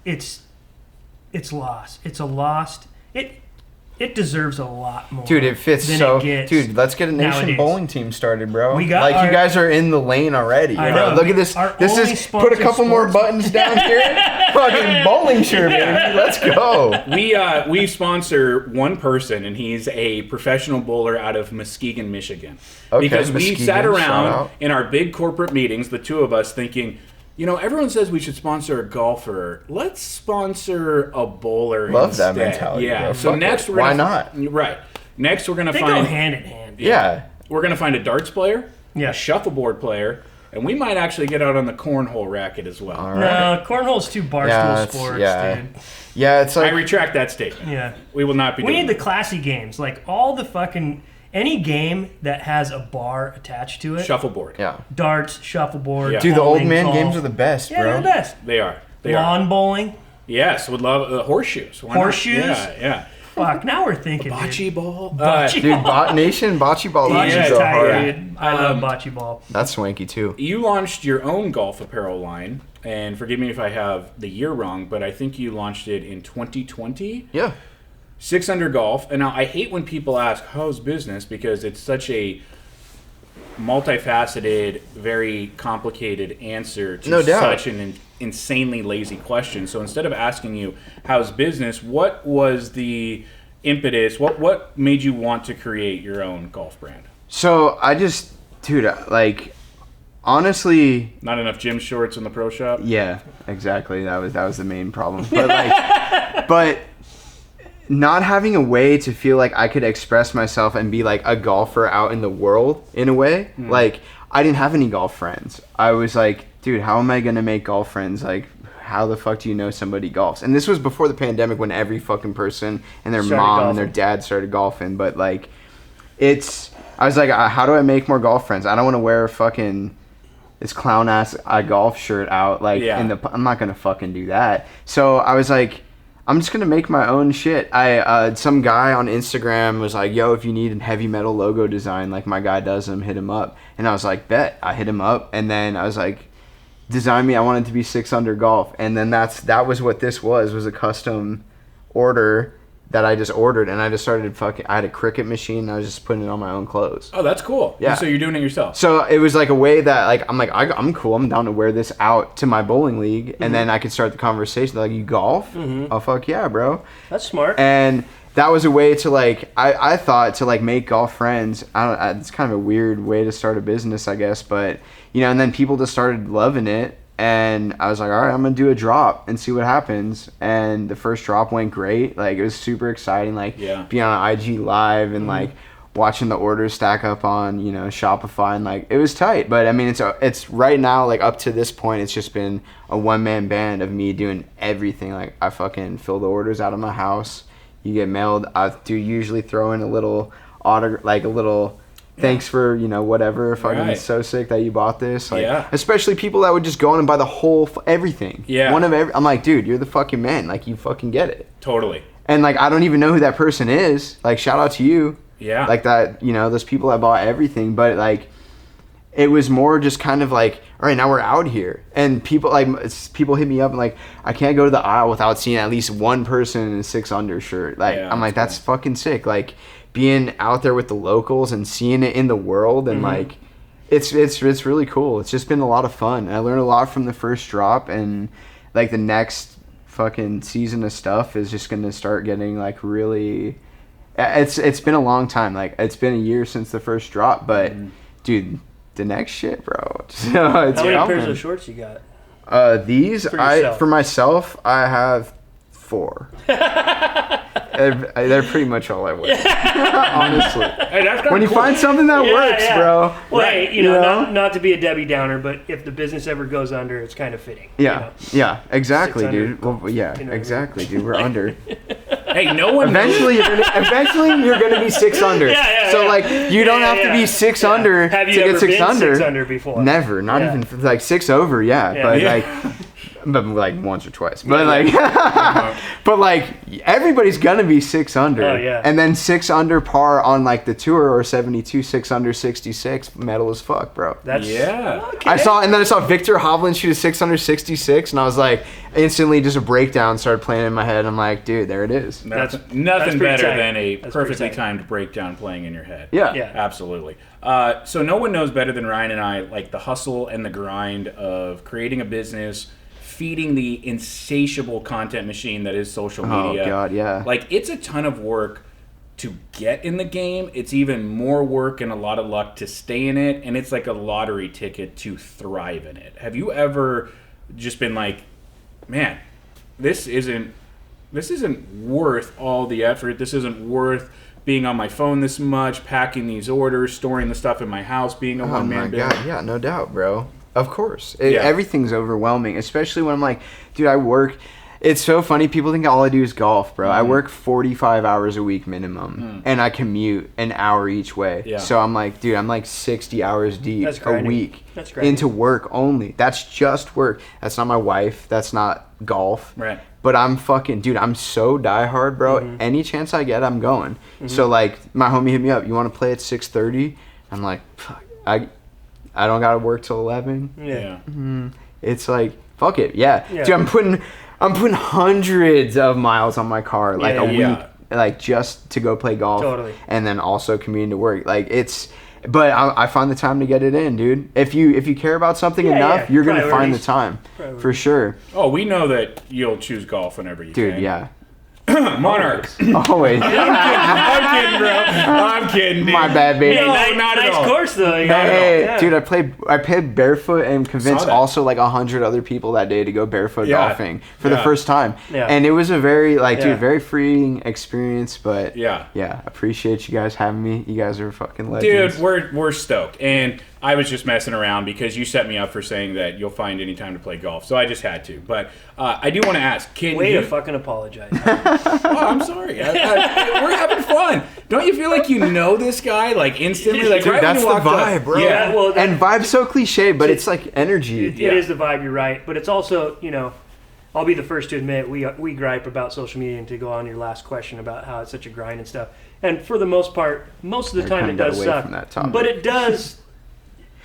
it's lost. It's a lost. It deserves a lot more. Dude, it fits than so. it gets Dude, let's get a nation nowadays. bowling team started, bro. We got like our- you guys are in the lane already. I bro. know. Look at this. Our This only is put a couple sponsored more sports- buttons down here. Fucking bowling shirt, baby. Let's go. We sponsor one person, and he's a professional bowler out of Muskegon, Michigan. Okay, because we Muskegon, sat shout around out. in our big corporate meetings, the two of us, thinking, you know, everyone says we should sponsor a golfer. Let's sponsor a bowler Love that instead. mentality, Yeah. bro. So Fuck next it. we're gonna Why not? Right. Next we're gonna They go find hand in hand. Yeah. we're gonna find a darts player, Yeah. a shuffleboard player, and we might actually get out on the cornhole racket as well. All right. No, cornhole's too barstool Yeah, it's- sports, yeah. dude. Yeah, it's I like retract that statement. Yeah. We will not be We doing need the that. classy games, like all the fucking any game that has a bar attached to it. Shuffleboard. yeah. Darts, shuffleboard. Yeah. Dude, the old bowling, man golf. games are the best, Yeah, bro. they're the best. They are. They are. Lawn bowling. Yes, would love horseshoes. Why not? Horseshoes? Yeah. Fuck, now we're thinking. dude. Bocce ball. Bocce Dude, Bot Nation, Bocce Ball Bocce's used to yeah, go tight, hard. dude. I love bocce ball. That's swanky too. You launched your own golf apparel line, and forgive me if I have the year wrong, but I think you launched it in 2020. Yeah. 6 Under Golf. And now I hate when people ask, how's business? Because it's such a multifaceted, very complicated answer to No doubt. such an insanely lazy question. So instead of asking you, how's business, what was the impetus? What made you want to create your own golf brand? So I just, dude, like, honestly, Not enough gym shorts in the pro shop? yeah, exactly. That was the main problem. But like, but not having a way to feel like I could express myself and be like a golfer out in the world in a way. Like, I didn't have any golf friends. I was like, dude, how am I gonna make golf friends? Like, how the fuck do you know somebody golfs? And this was before the pandemic when every fucking person and their Started mom golfing. and their dad started golfing. But like, I was like, how do I make more golf friends? I don't want to wear fucking this clown ass golf shirt out like Yeah. I'm not gonna fucking do that. So I was like, I'm just gonna make my own shit. Some guy on Instagram was like, yo, if you need a heavy metal logo design, like my guy does them, hit him up. And I was like, bet. I hit him up, and then I was like, design me. I want it to be 6 under golf, and then that was what this was a custom order that I just ordered, and I just started I had a Cricut machine, and I was just putting it on my own clothes. Oh, that's cool. Yeah. So you're doing it yourself. So it was like a way that I'm cool. I'm down to wear this out to my bowling league, and then I could start the conversation. They're like, you golf? Oh, fuck yeah, bro. That's smart. And that was a way to I thought to make golf friends. It's kind of a weird way to start a business, I guess, but and then people just started loving it. And I was like, all right, I'm going to do a drop and see what happens. And the first drop went great. It was super exciting, being on IG Live and, watching the orders stack up on, Shopify. And, it was tight. But, I mean, it's right now, up to this point, it's just been a one-man band of me doing everything. I fucking fill the orders out of my house. You get mailed. I do usually throw in a little thanks for, whatever. Fucking Right. so sick that you bought this. Especially people that would just go on and buy the whole everything. Yeah. I'm like, dude, you're the fucking man. You fucking get it. Totally. And I don't even know who that person is. Shout out to you. Yeah. That, those people that bought everything. But it was more just kind of all right, now we're out here. And people people hit me up and I can't go to the aisle without seeing at least one person in a 6 under shirt. I'm like, that's fucking sick. Being out there with the locals and seeing it in the world and it's really cool. It's just been a lot of fun. I learned a lot from the first drop, and the next fucking season of stuff is just gonna start getting really. It's been a long time. It's been a year since the first drop, but dude, the next shit, bro. How many pairs of shorts you got? These for myself, I have 4. They're pretty much all I wear. Honestly. Hey, when you find something that works, bro. Well, not to be a Debbie Downer, but if the business ever goes under, it's kind of fitting. Yeah, exactly, dude. Well, exactly, dude. We're under. Hey, no one. Eventually, you're gonna be 6 under. So you don't have to be 6 under Have you to ever get 6 been under. 6 under before? Never. Not even 6 over. But once or twice. But but everybody's gonna be 6 under. Oh, yeah. And then 6 under par on the tour, or 72, 6 under 66, metal as fuck, bro. That's Okay. I saw Victor Hovland shoot a 6 under 66, and I was instantly just a breakdown started playing in my head. I'm like, dude, there it is. That's nothing better tight. than a That's perfectly pretty tight. timed breakdown playing in your head. Yeah. Absolutely. So no one knows better than Ryan and I, the hustle and the grind of creating a business, feeding the insatiable content machine that is social media. Oh, God, yeah. It's a ton of work to get in the game. It's even more work and a lot of luck to stay in it. And it's like a lottery ticket to thrive in it. Have you ever just been man, this isn't worth all the effort. This isn't worth being on my phone this much, packing these orders, storing the stuff in my house, being a one-man band. God, yeah, no doubt, bro. Of course. Everything's overwhelming, especially when I'm dude, I work. It's so funny. People think all I do is golf, bro. I work 45 hours a week minimum, and I commute an hour each way. Yeah. So I'm dude, I'm 60 hours deep a week into work only. That's just work. That's not my wife. That's not golf. Right. But I'm dude, I'm so diehard, bro. Any chance I get, I'm going. So my homie hit me up. You want to play at 6:30? I'm like, fuck. I don't gotta work till 11. Yeah. It's fuck it. Yeah. Dude, I'm putting hundreds of miles on my car a week, just to go play golf. Totally. And then also commuting to work. But I find the time to get it in, dude. If you care about something enough, you're gonna find the time for sure. Oh, we know that you'll choose golf whenever you can. Dude, yeah. Monarch. Always. I'm kidding, bro. I'm kidding, dude. My bad, baby. No, nice, not at nice all. course though. Hey, dude, I played barefoot and convinced Saw that. also 100 other people that day to go barefoot golfing for the first time. Yeah. And it was a very dude, very freeing experience. But yeah, appreciate you guys having me. You guys are fucking legends. Dude, we're stoked. And I was just messing around because you set me up for saying that you'll find any time to play golf. So I just had to. But I do want to ask, Way to fucking apologize. Oh, I'm sorry. We're having fun. Don't you feel like you know this guy instantly? Dude, Right that's when you the walked vibe, up. bro. Yeah. And vibe's so cliche, but it's energy. It is the vibe. You're right, but it's also I'll be the first to admit we gripe about social media, and to go on your last question about how it's such a grind and stuff. And for the most part, most of the time it does suck. But it does.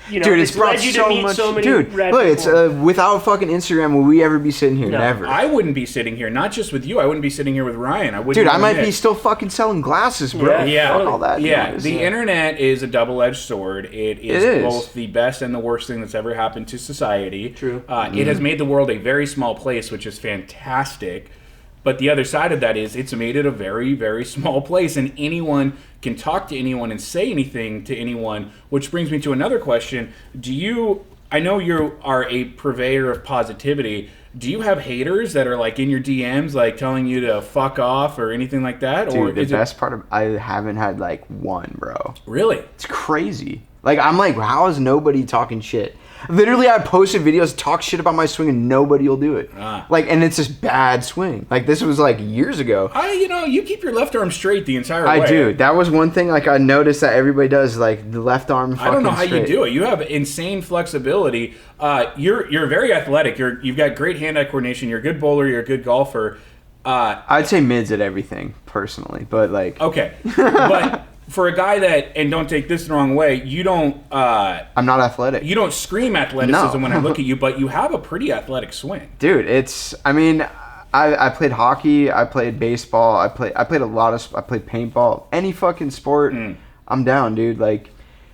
You know, dude, it's brought led you to meet so many dude, rad look, it's people. without fucking Instagram, would we ever be sitting here? No. Never. I wouldn't be sitting here, not just with you. I wouldn't be sitting here with Ryan. I wouldn't. Dude, I might admit. be still fucking selling glasses, bro. Yeah. Fuck all that. Yeah, noise. the internet is a double-edged sword. It is both the best and the worst thing that's ever happened to society. True. It has made the world a very small place, which is fantastic. But the other side of that is it's made it a very, very small place, and anyone can talk to anyone and say anything to anyone, which brings me to another question. I know you are a purveyor of positivity. Do you have haters that are like in your DMs, like telling you to fuck off or anything like that? Dude, the best part of I haven't had like one, bro. Really? It's crazy. Like, I'm like, how is nobody talking shit? Literally, I posted videos, talk shit about my swing, and nobody will do it. Like, and it's this bad swing. Like, this was like years ago. You keep your left arm straight the entire way. I do. That was one thing. Like, I noticed that everybody does. Like, the left arm. I don't know how straight. you do it. You have insane flexibility. You're very athletic. You've got great hand-eye coordination. You're a good bowler. You're a good golfer. I'd say mids at everything personally, but like. Okay, but. For a guy that, and don't take this the wrong way, you don't... I'm not athletic. You don't scream athleticism No. when I look at you, but you have a pretty athletic swing. Dude, I played hockey, I played baseball, I played I played paintball. Any fucking sport, I'm down, dude. Like,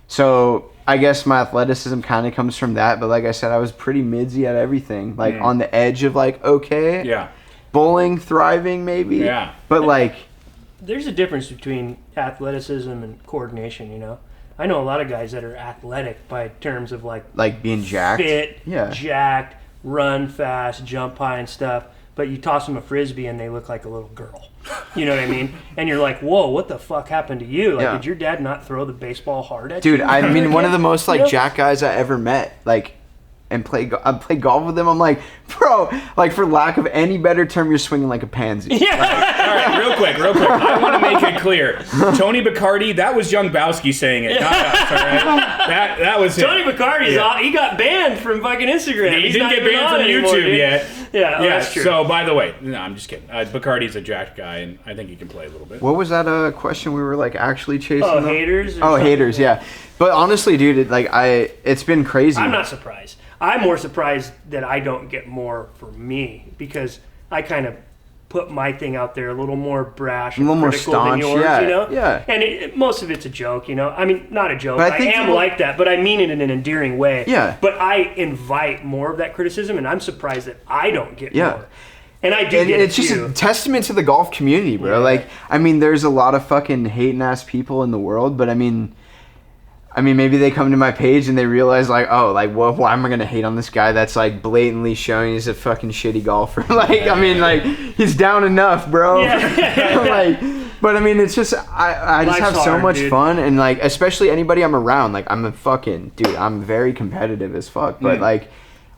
so I guess my athleticism kind of comes from that, but like I said, I was pretty midsy at everything. Like, on the edge of like, okay. Yeah. Bowling, thriving, maybe. Yeah. But like... There's a difference between athleticism and coordination, you know? I know a lot of guys that are athletic by terms of like being jacked. Fit, yeah. jacked, run fast, jump high and stuff. But you toss them a Frisbee and they look like a little girl. You know what I mean? And you're like, whoa, what the fuck happened to you? Like, did your dad not throw the baseball hard at you? Dude, I mean, one of the most like jack guys I ever met, like, and I played golf with him. I'm like, bro, like, for lack of any better term, you're swinging like a pansy. Yeah. All right, real quick. I want to make it clear. Tony Bacardi, that was young Bowski saying it, not us, all right? That was Tony Bacardi, he got banned from fucking Instagram. He didn't get banned from YouTube yet. Yeah, that's true. So, by the way, no, I'm just kidding. Bacardi's a jacked guy, and I think he can play a little bit. What was that question we were like actually chasing? Oh, haters? Haters, yeah. But honestly, dude, it's been crazy. I'm not surprised. I'm more surprised that I don't get more for me, because I kind of put my thing out there a little more brash and critical than yours, you know? Yeah. And most of it's a joke, you know? I mean, not a joke. But I am like that, but I mean it in an endearing way. Yeah. But I invite more of that criticism, and I'm surprised that I don't get more. And I do get it's just a testament to the golf community, bro. Yeah. Like, I mean, there's a lot of fucking hating-ass people in the world, but I mean, maybe they come to my page and they realize, like, oh, like, well, why am I going to hate on this guy that's, like, blatantly showing he's a fucking shitty golfer? Like, he's down enough, bro. Yeah. Like, but, I mean, it's just, I just have so much fun. And, like, especially anybody I'm around, like, I'm very competitive as fuck. But, like,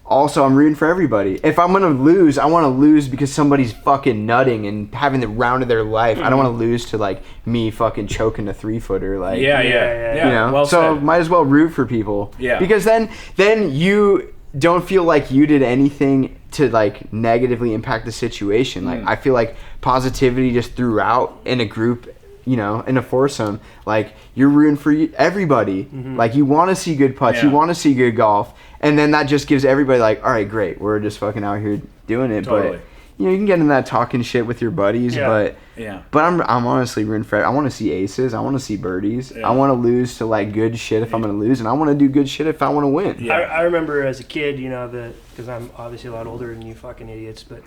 also, I'm rooting for everybody. If I'm going to lose, I want to lose because somebody's fucking nutting and having the round of their life. I don't want to lose to, like, me fucking choking a 3-footer. Like, yeah. You know? Well so said. might as well root for people. Yeah. Because then you don't feel like you did anything to, like, negatively impact the situation. Like, I feel like positivity just throughout in a group, you know, in a foursome, like, you're rooting for everybody. Like, you want to see good putts. You want to see good golf. And then that just gives everybody, like, all right, great, we're just fucking out here doing it. Totally. But, you know, you can get in that talking shit with your buddies, but I'm honestly rooting for it. I want to see aces. I want to see birdies. I want to lose to, like, good shit if I'm going to lose, and I want to do good shit if I want to win. Yeah. I remember as a kid, you know, because I'm obviously a lot older than you fucking idiots, but...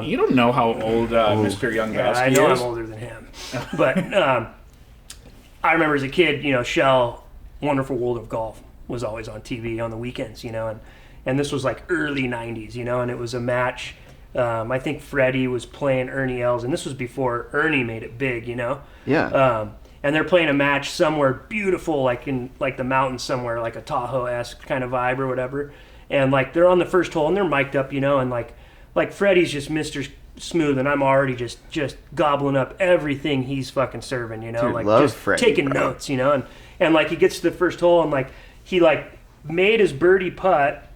you don't know how old Mr. Young Bowski is. I know I'm older than him. But I remember as a kid, you know, Shell, Wonderful World of Golf was always on TV on the weekends, you know, and this was like early 90s, you know, and it was a match. I think Freddie was playing Ernie Els, and this was before Ernie made it big, you know? Yeah. And they're playing a match somewhere beautiful, like in like the mountains somewhere, like a Tahoe-esque kind of vibe or whatever. And like they're on the first hole and they're mic'd up, you know, and like Freddie's just Mr. Smooth, and I'm already just gobbling up everything he's fucking serving, you know, Dude, like just Freddie, taking bro. notes, you know, and like he gets to the first hole and like he like made his birdie putt,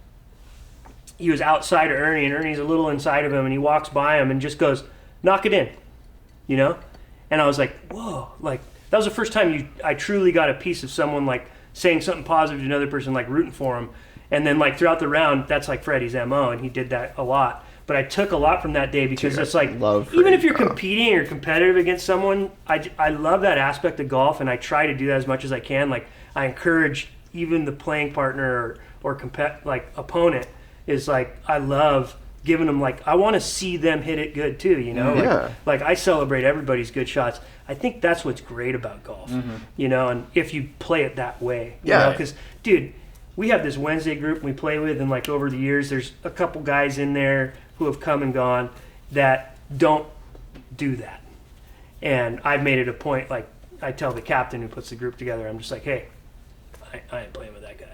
he was outside of Ernie, and Ernie's a little inside of him, and he walks by him and just goes, knock it in, you know? And I was like, whoa, like, that was the first time I truly got a piece of someone, like, saying something positive to another person, like, rooting for him. And then, like, throughout the round, that's, like, Freddie's MO, and he did that a lot. But I took a lot from that day because it's like, even if you're competing or competitive against someone, I love that aspect of golf, and I try to do that as much as I can. Like, I encourage even the playing partner or opponent is like, I love giving them, like, I want to see them hit it good too, you know? Like I celebrate everybody's good shots. I think that's what's great about golf, you know, and if you play it that way, you know, because, dude, we have this Wednesday group we play with, and like over the years, there's a couple guys in there who have come and gone that don't do that. And I've made it a point, like I tell the captain who puts the group together, I'm just like, hey, I ain't playing with that guy.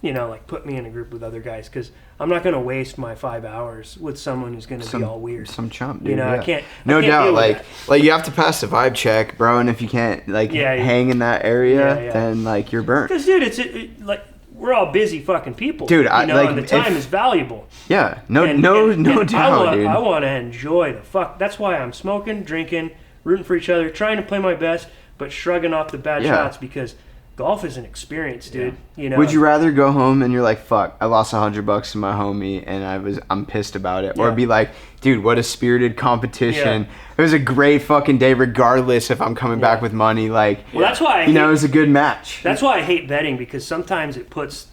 You know, like put me in a group with other guys, because I'm not going to waste my 5 hours with someone who's going to be all weird. Some chump, dude. You know, I can't. No I can't doubt. deal with Like you have to pass the vibe check, bro. And if you can't hang in that area, then like you're burnt. Because dude, it's like we're all busy fucking people, dude. You know, and the time is valuable. Yeah, no doubt, dude. I want to enjoy the fuck. That's why I'm smoking, drinking, rooting for each other, trying to play my best, but shrugging off the bad shots, because golf is an experience, dude. You know. Would you rather go home and you're like, fuck, I lost $100 to my homie and I'm pissed about it, or be like, dude, what a spirited competition. It was a great fucking day, regardless if I'm coming back with money. Like, well, that's why it was a good match. That's why I hate betting, because sometimes it puts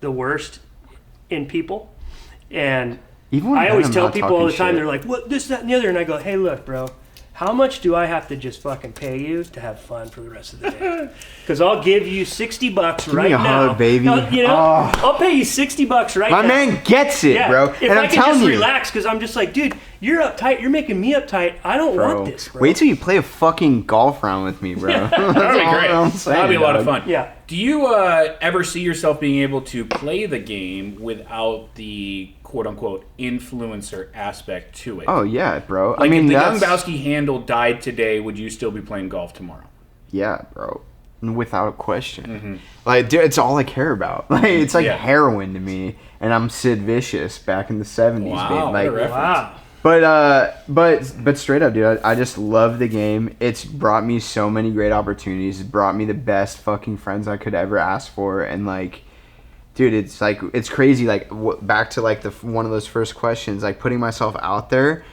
the worst in people. And I always tell people all the time, they're like, what, this, that, and the other, and I go, hey, look, bro. How much do I have to just fucking pay you to have fun for the rest of the day? Because I'll give you $60 right now. Give me a hug, baby. You know, I'll pay you $60 right now. My man gets it, bro. If I can just relax, because I'm just like, dude, you're uptight. You're making me uptight. I don't want this, bro. Wait till you play a fucking golf round with me, bro. That'll be great. That'll be a lot of fun. Yeah. Do you ever see yourself being able to play the game without the quote-unquote influencer aspect to it? Oh, yeah, bro. Like, I mean, if the young Bowski handle died today, would you still be playing golf tomorrow? Yeah, bro. Without a question. Like, dude, it's all I care about. Like, it's like heroin to me, and I'm Sid Vicious back in the 70s. Wow, like, what a reference. But straight up, dude, I just love the game. It's brought me so many great opportunities. It brought me the best fucking friends I could ever ask for, and like, dude, it's like, it's crazy. Like, back to like one of those first questions, like putting myself out there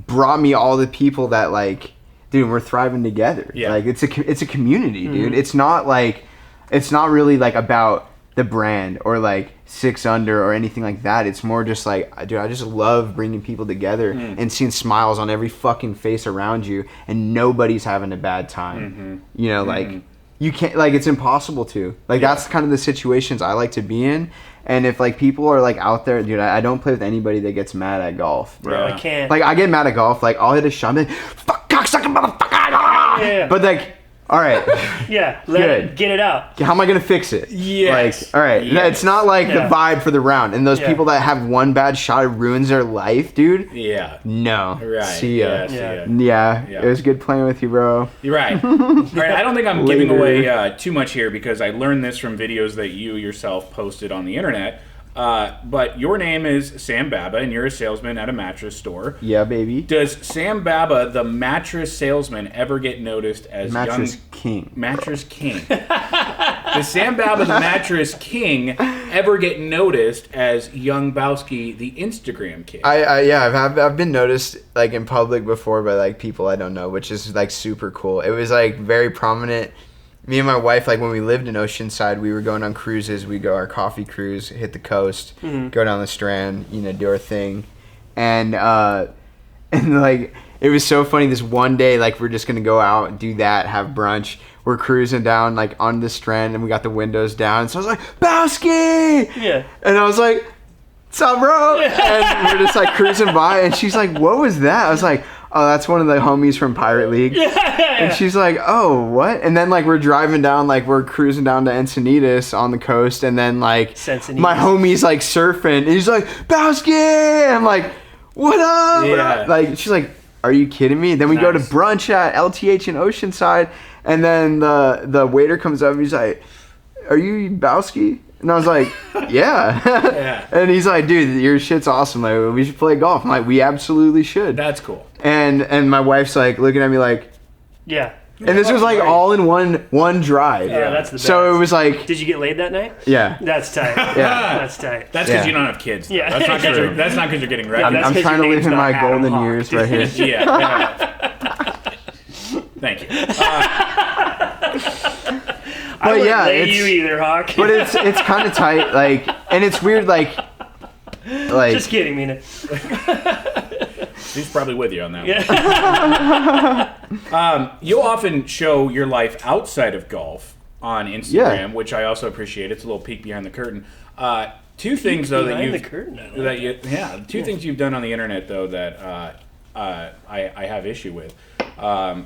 brought me all the people that like, dude, we're thriving together. Yeah. Like, it's a community, dude. It's not really like about the brand or like 6 under or anything like that. It's more just like, dude, I just love bringing people together and seeing smiles on every fucking face around you, and nobody's having a bad time. You know, like, you can't, like, it's impossible to. Like, that's kind of the situations I like to be in. And if, like, people are, like, out there, dude, I don't play with anybody that gets mad at golf. Bro, I can't. Like, I get mad at golf. Like, I'll hit a shot and be like, fuck, cocksucker, motherfucker. Yeah. But, like, all right. Get it out. How am I going to fix it? Yes. Like, all right. Yes. It's not like the vibe for the round. And those people that have one bad shot, it ruins their life, dude. Yeah. No. Right. See ya. Yeah. It was good playing with you, bro. You're right. All right. I don't think I'm giving away too much here, because I learned this from videos that you yourself posted on the internet. But your name is Sam Baba, and you're a salesman at a mattress store. Yeah, baby. Does Sam Baba, the mattress salesman, ever get noticed as Mattress King? Mattress King. Does Sam Baba, the mattress king, ever get noticed as young Bowski, the Instagram kid? I've been noticed like in public before by like people I don't know, which is like super cool. It was like very prominent. Me and my wife, like when we lived in Oceanside, we were going on cruises. We go our coffee cruise, hit the coast, go down the Strand, you know, do our thing, and like it was so funny. This one day, like we're just gonna go out and do that, have brunch. We're cruising down like on the Strand, and we got the windows down. So I was like, Bowski! Yeah. And I was like, what's up, bro? And we're just like cruising by, and she's like, what was that? I was like, oh, that's one of the homies from Pirate League. And she's like, oh, what? And then, like, we're driving down, like, we're cruising down to Encinitas on the coast, and then, like, my homie's, like, surfing, and he's like, Bowski! I'm like, what up? Yeah. Like, she's like, are you kidding me? Then we go to brunch at LTH in Oceanside, and then the waiter comes up, and he's like, are you Bowski? And I was like, yeah. Yeah. And he's like, dude, your shit's awesome. Like, we should play golf. I'm like, we absolutely should. That's cool. And my wife's like looking at me like, Yeah. and this was like all in one drive. Yeah, that's the best. So it was like, Did you get laid that night? yeah. That's tight. Yeah. That's tight. That's because Yeah. you don't have kids. Though. Yeah. That's not because you're getting ready. That's I'm 'cause trying to your live in name's my not Adam golden Hawk. years right here. Yeah. Thank you. I wouldn't yeah, lay it's- you either, Hawk. But it's kind of tight, like, and it's weird, like Just kidding, Mina. He's probably with you on that Yeah. one. You'll often show your life outside of golf on Instagram, which I also appreciate. It's a little peek behind the curtain. Two things though that Behind you've the curtain, I like two things you've done on the internet though that I have issue with.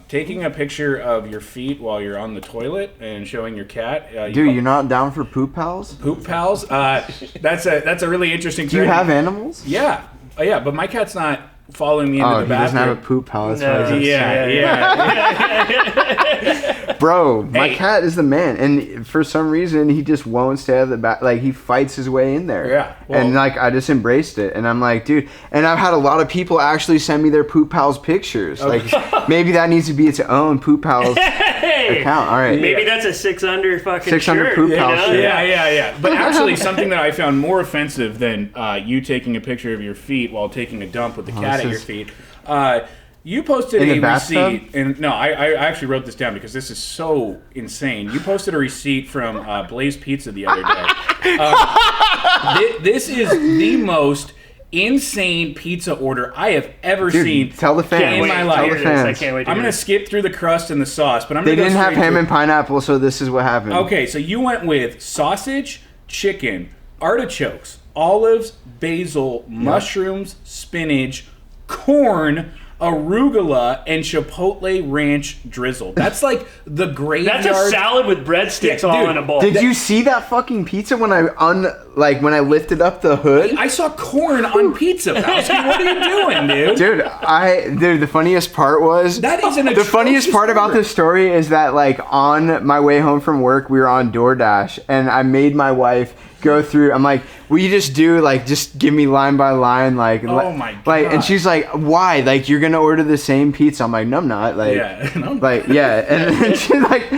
Taking a picture of your feet while you're on the toilet and showing your cat. dude, you're not down for poop pals? Poop pals. That's a really interesting. Do you have animals? Yeah, yeah, but my cat's not following me into Oh, the he doesn't have a bathroom. poop pal. That's No. why he's Yeah. Bro, my Hey. cat is the man, and for some reason he just won't stay out of the back. Like he fights his way in there. Yeah, well- and like I just embraced it, and I'm like, dude. And I've had a lot of people actually send me their poop pals pictures. Like maybe that needs to be its own poop pals Hey, account. All right. maybe that's a 600 fucking 600 shirt. poop you pal know? shit. Yeah. But actually, something that I found more offensive than you taking a picture of your feet while taking a dump with the cat this at your is- feet. You posted In a the bathtub? receipt, and no, I actually wrote this down because this is so insane. You posted a receipt from Blaze Pizza the other day. This is the most insane pizza order I have ever Dude, seen. tell the fans. in my Tell life. the Hear this. fans. I can't wait to I'm hear gonna this. skip through the crust and the sauce, but I'm They gonna didn't go have straight ham to- and pineapple, so this is what happened. Okay, so you went with sausage, chicken, artichokes, olives, basil, mushrooms, spinach, corn, arugula, and chipotle ranch drizzle. That's like the graveyard. That's a salad with breadsticks Yeah, all dude. in a bowl. Did you see that fucking pizza when I when I lifted up the hood? I saw corn on pizza, Bowsky. What are you doing, dude? Dude, the funniest part was That is an the funniest atrocious part about order. this story is that like on my way home from work, we were on DoorDash, and I made my wife go through. I'm like, will you just do like just give me line by line, like Oh my like, God. and she's like, why? Like you're gonna order the same pizza? I'm like, no, I'm not. Like, Yeah, no. like yeah, and then she's like,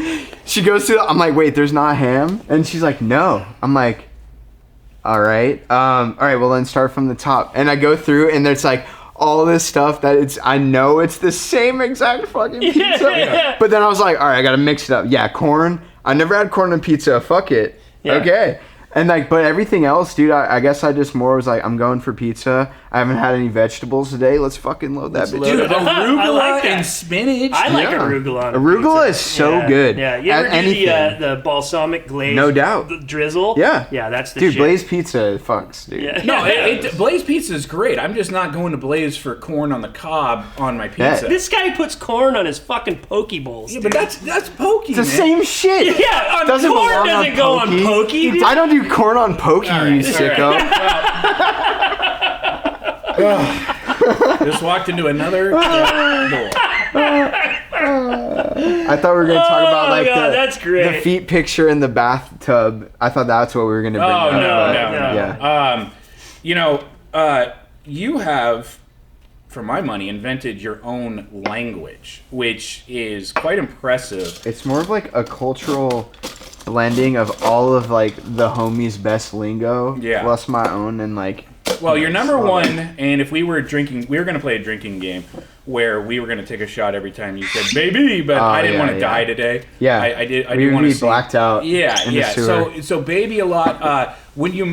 she goes through. I'm like, wait, there's not ham, and she's like, no. I'm like, all right, well then start from the top, and I go through, and there's like all this stuff that I know it's the same exact fucking pizza. Yeah. But then I was like, all right, I gotta mix it up. Yeah, corn. I never had corn on pizza. Fuck it. Yeah. Okay. And like, but everything else, dude, I guess I just more was like, I'm going for pizza. I haven't had any vegetables today. Let's fucking load that bitch. Dude, up. arugula I like that. and spinach. I like Yeah. arugula on a Arugula pizza. is so Yeah. good. Yeah, you At ever do anything. the balsamic glaze? No doubt. The drizzle? Yeah. Yeah, that's the Dude, shit. Blaze Pizza fucks, dude. Yeah. No, Blaze Pizza is great. I'm just not going to Blaze for corn on the cob on my pizza. This guy puts corn on his fucking poke bowls. Yeah, but that's pokey, It's the same shit. Yeah, Doesn't corn belong doesn't on go on Pokey. pokey. dude. I don't do corn on pokey, you right, sicko. Just walked into another door. I thought we were gonna talk about like God, that's the great. feet picture in the bathtub. I thought that's what we were gonna bring Oh up. no, but, no. Yeah. You have, for my money, invented your own language, which is quite impressive. It's more of like a cultural blending of all of like the homies' best lingo, Yeah. plus my own, and like. Well, you're number Solid. one, and if we were drinking, we were going to play a drinking game where we were going to take a shot every time you said "baby," but I didn't yeah, want to yeah. die today. Yeah. I did. I We did would want be to blacked out. Yeah, in the yeah. sewer. So baby a lot. When you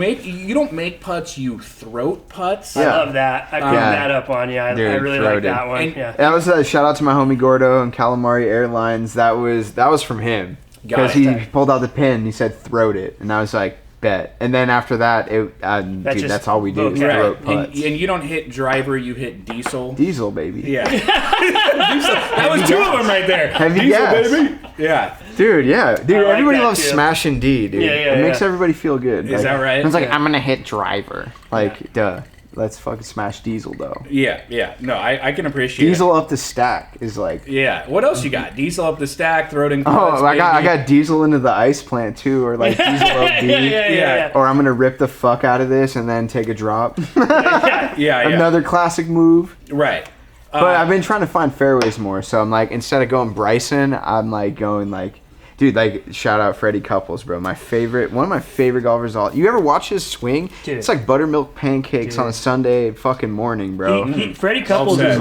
don't make putts, you throat putts. I Yeah. love that. I picked Yeah. that up on you. I Dude, really like throated. that one. And- Yeah. That was a shout out to my homie Gordo and Calamari Airlines. That was from him Got because it. he pulled out the pin. And he said "throat it," and I was like, "Bet." And then after that, dude, just that's all we do. Is vocab. throat And, putts. and you don't hit driver, you hit diesel. Diesel, baby. Yeah. That was two of them right there. Heavy Diesel, gas. baby. Yeah. Dude, yeah. Dude, I like everybody that loves too. smashing D, dude. Yeah, yeah, it makes yeah. everybody feel good. Is that right? It's like, Yeah. I'm going to hit driver. Like, duh. let's fucking smash Diesel though. Yeah. No, I can appreciate Diesel up the stack is like. Yeah. What else you got? Diesel up the stack, throw it in. Oh, I got Diesel into the ice plant too, or like Diesel OD. Yeah. Or I'm gonna rip the fuck out of this and then take a drop. Yeah. Another classic move. Right. But I've been trying to find fairways more, so I'm like, instead of going Bryson, I'm like going like, dude, like shout out Freddie Couples, bro. One of my favorite golfers. You ever watch his swing? Dude. It's like buttermilk pancakes on a Sunday fucking morning, bro. Freddie Couples is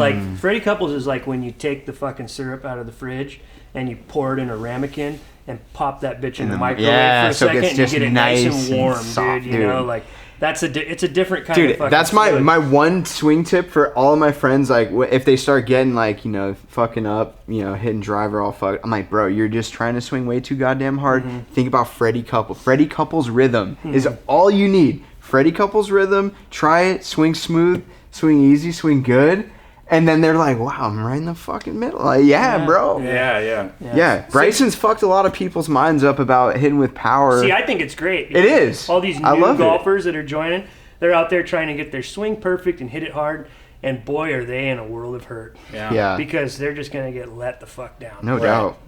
like when you take the fucking syrup out of the fridge and you pour it in a ramekin and pop that bitch in the microwave for a second, and you get it nice and warm, soft, dude. You know, like. It's a different kind of fucking that's fluid. my one swing tip for all of my friends. Like, if they start getting like, fucking up, hitting driver all fucked, I'm like, bro, you're just trying to swing way too goddamn hard. Think about Freddie Couples. Freddie Couples rhythm is all you need. Freddie Couples rhythm. Try it. Swing smooth. Swing easy. Swing good. And then they're like, wow, I'm right in the fucking middle. Like, bro. Yeah. Bryson's fucked a lot of people's minds up about hitting with power. See, I think it's great. It is. All these new golfers that are joining, they're out there trying to get their swing perfect and hit it hard. And boy, are they in a world of hurt. Yeah. Because they're just going to get let the fuck down. No doubt.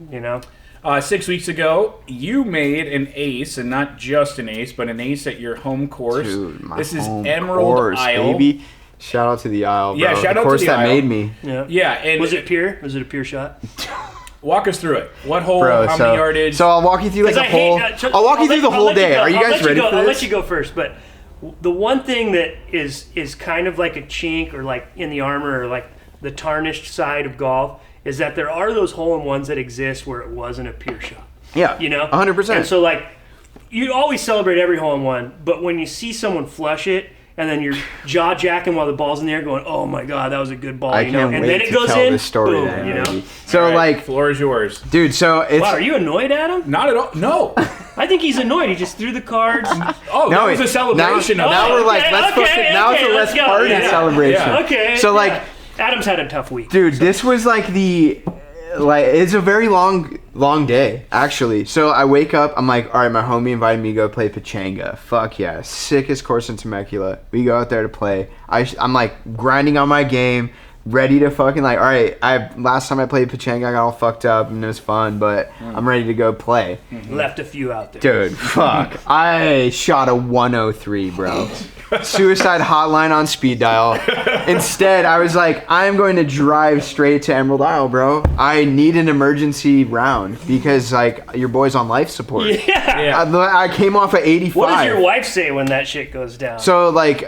6 weeks ago, you made an ace, and not just an ace, but an ace at your home course. Dude, my this is home Emerald course, Isle. Baby. Shout out to the Isle, bro. Yeah, shout out to the course that Isle. made me. Yeah. And was it pure? Was it a pure shot? Walk us through it. What hole? Bro, how many yardage? So I'll walk you through like a whole. I'll walk you through the whole day. Are you guys ready for this? I'll let you go first, but the one thing that is kind of like a chink or like in the armor or like the tarnished side of golf is that there are those hole-in-ones that exist where it wasn't a pure shot. Yeah, 100%. And so like you always celebrate every hole-in-one, but when you see someone flush it and then you're jaw jacking while the ball's in the air, going, "Oh my god, that was a good ball!" I can't and wait then it to goes tell in. this story. Boom, Then, so All right, like, floor is yours, dude. So it's. Wow, are you annoyed at him? Not at all. No. I think he's annoyed. He just threw the cards. Oh, that was a celebration. Now we're like, let's let's go. party celebration. Yeah. Okay. So like, Adam's had a tough week. dude, this was like it's a very long day, actually. So I wake up, I'm like, all right, my homie invited me to go play Pachanga. Fuck yeah. Sickest course in Temecula. We go out there to play. I'm like grinding on my game, ready to fucking like, all right, last time I played Pachanga, I got all fucked up and it was fun, but I'm ready to go play. Left a few out there. Dude, fuck. I shot a 103, bro. Suicide hotline on speed dial. Instead, I was like, I'm going to drive straight to Emerald Isle, bro. I need an emergency round because like your boy's on life support. Yeah. I came off at 85. What does your wife say when that shit goes down? So like,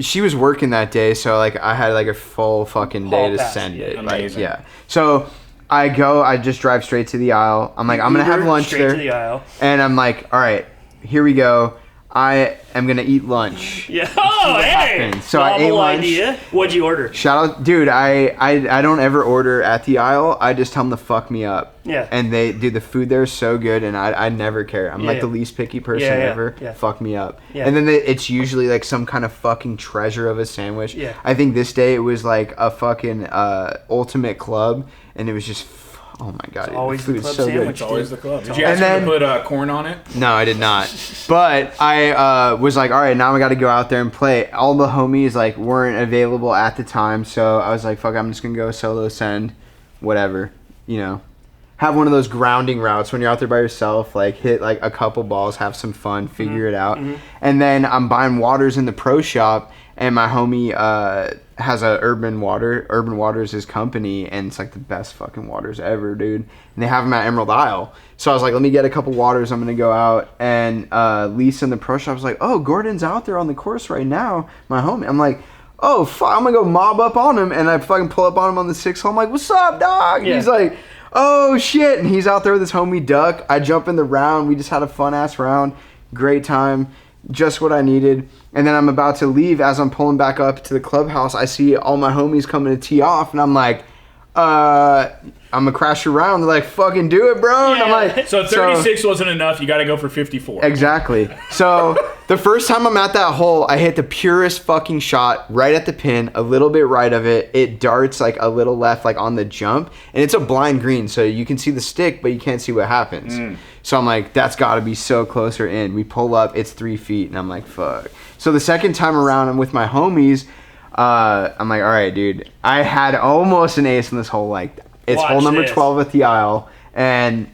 she was working that day, so like I had like a full fucking day to send it. Amazing. Like, yeah. So I just drive straight to the Isle. I'm like, I'm gonna have lunch straight there. To the Isle. And I'm like, all right, here we go. I am gonna eat lunch. Yeah. Oh, hey. Happens. So I ate lunch. Idea. What'd you order? Shout out, dude. I don't ever order at the Isle. I just tell them to fuck me up. Yeah. And the food there is so good, and I never care. I'm like the least picky person ever. Yeah. Fuck me up. Yeah. And then it's usually like some kind of fucking treasure of a sandwich. Yeah. I think this day it was like a fucking ultimate club, and it was just. Oh my god! It's always the the food's club so sandwich. good. It's always the club. Did you ask him to put corn on it? No, I did not. But I was like, all right, now I got to go out there and play. All the homies like weren't available at the time, so I was like, fuck, I'm just gonna go solo send, whatever, Have one of those grounding routes when you're out there by yourself, like hit like a couple balls, have some fun, figure it out, and then I'm buying waters in the pro shop, and my homie has a Urban Waters his company, and it's like the best fucking waters ever, dude. And they have them at Emerald Isle. So I was like, let me get a couple waters. I'm gonna go out. And Lisa in the pro shop was like, oh, Gordon's out there on the course right now, my homie. I'm like, oh fuck, I'm gonna go mob up on him. And I fucking pull up on him on the 6th hole. I'm like, what's up, dog? And he's like, oh shit. And he's out there with his homie Duck. I jump in the round. We just had a fun ass round. Great time. Just what I needed. And then I'm about to leave. As I'm pulling back up to the clubhouse, I see all my homies coming to tee off, and I'm like, I'm gonna crash your round. They're like, fucking do it, bro. And I'm like, so 36 wasn't enough. You got to go for 54. Exactly. So the first time I'm at that hole, I hit the purest fucking shot right at the pin, a little bit right of it. It darts like a little left, like on the jump, and it's a blind green, so you can see the stick, but you can't see what happens. So I'm like, that's got to be so close or in. We pull up, it's 3 feet, and I'm like, fuck. So the second time around, I'm with my homies. I'm like, all right, dude. I had almost an ace in this hole. Like, it's hole number 12 at the aisle. And,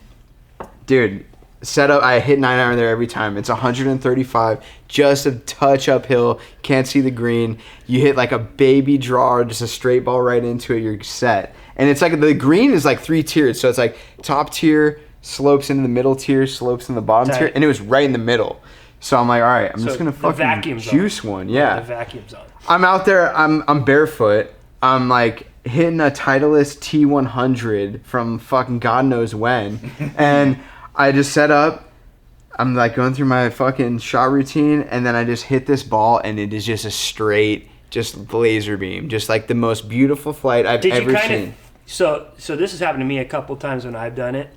dude, setup, I hit 9-iron there every time. It's 135, just a touch uphill. Can't see the green. You hit like a baby draw, just a straight ball right into it. You're set. And it's like the green is like 3 tiers. So it's like top tier, slopes into the middle tier, slopes in the bottom tier. And it was right in the middle. So I'm like, all right, I'm just going to fucking juice one. Yeah. The vacuum's on. I'm out there. I'm barefoot. I'm like hitting a Titleist T100 from fucking God knows when. And I just set up. I'm like going through my fucking shot routine. And then I just hit this ball. And it is just a straight, just laser beam. Just like the most beautiful flight I've ever seen. So this has happened to me a couple times when I've done it.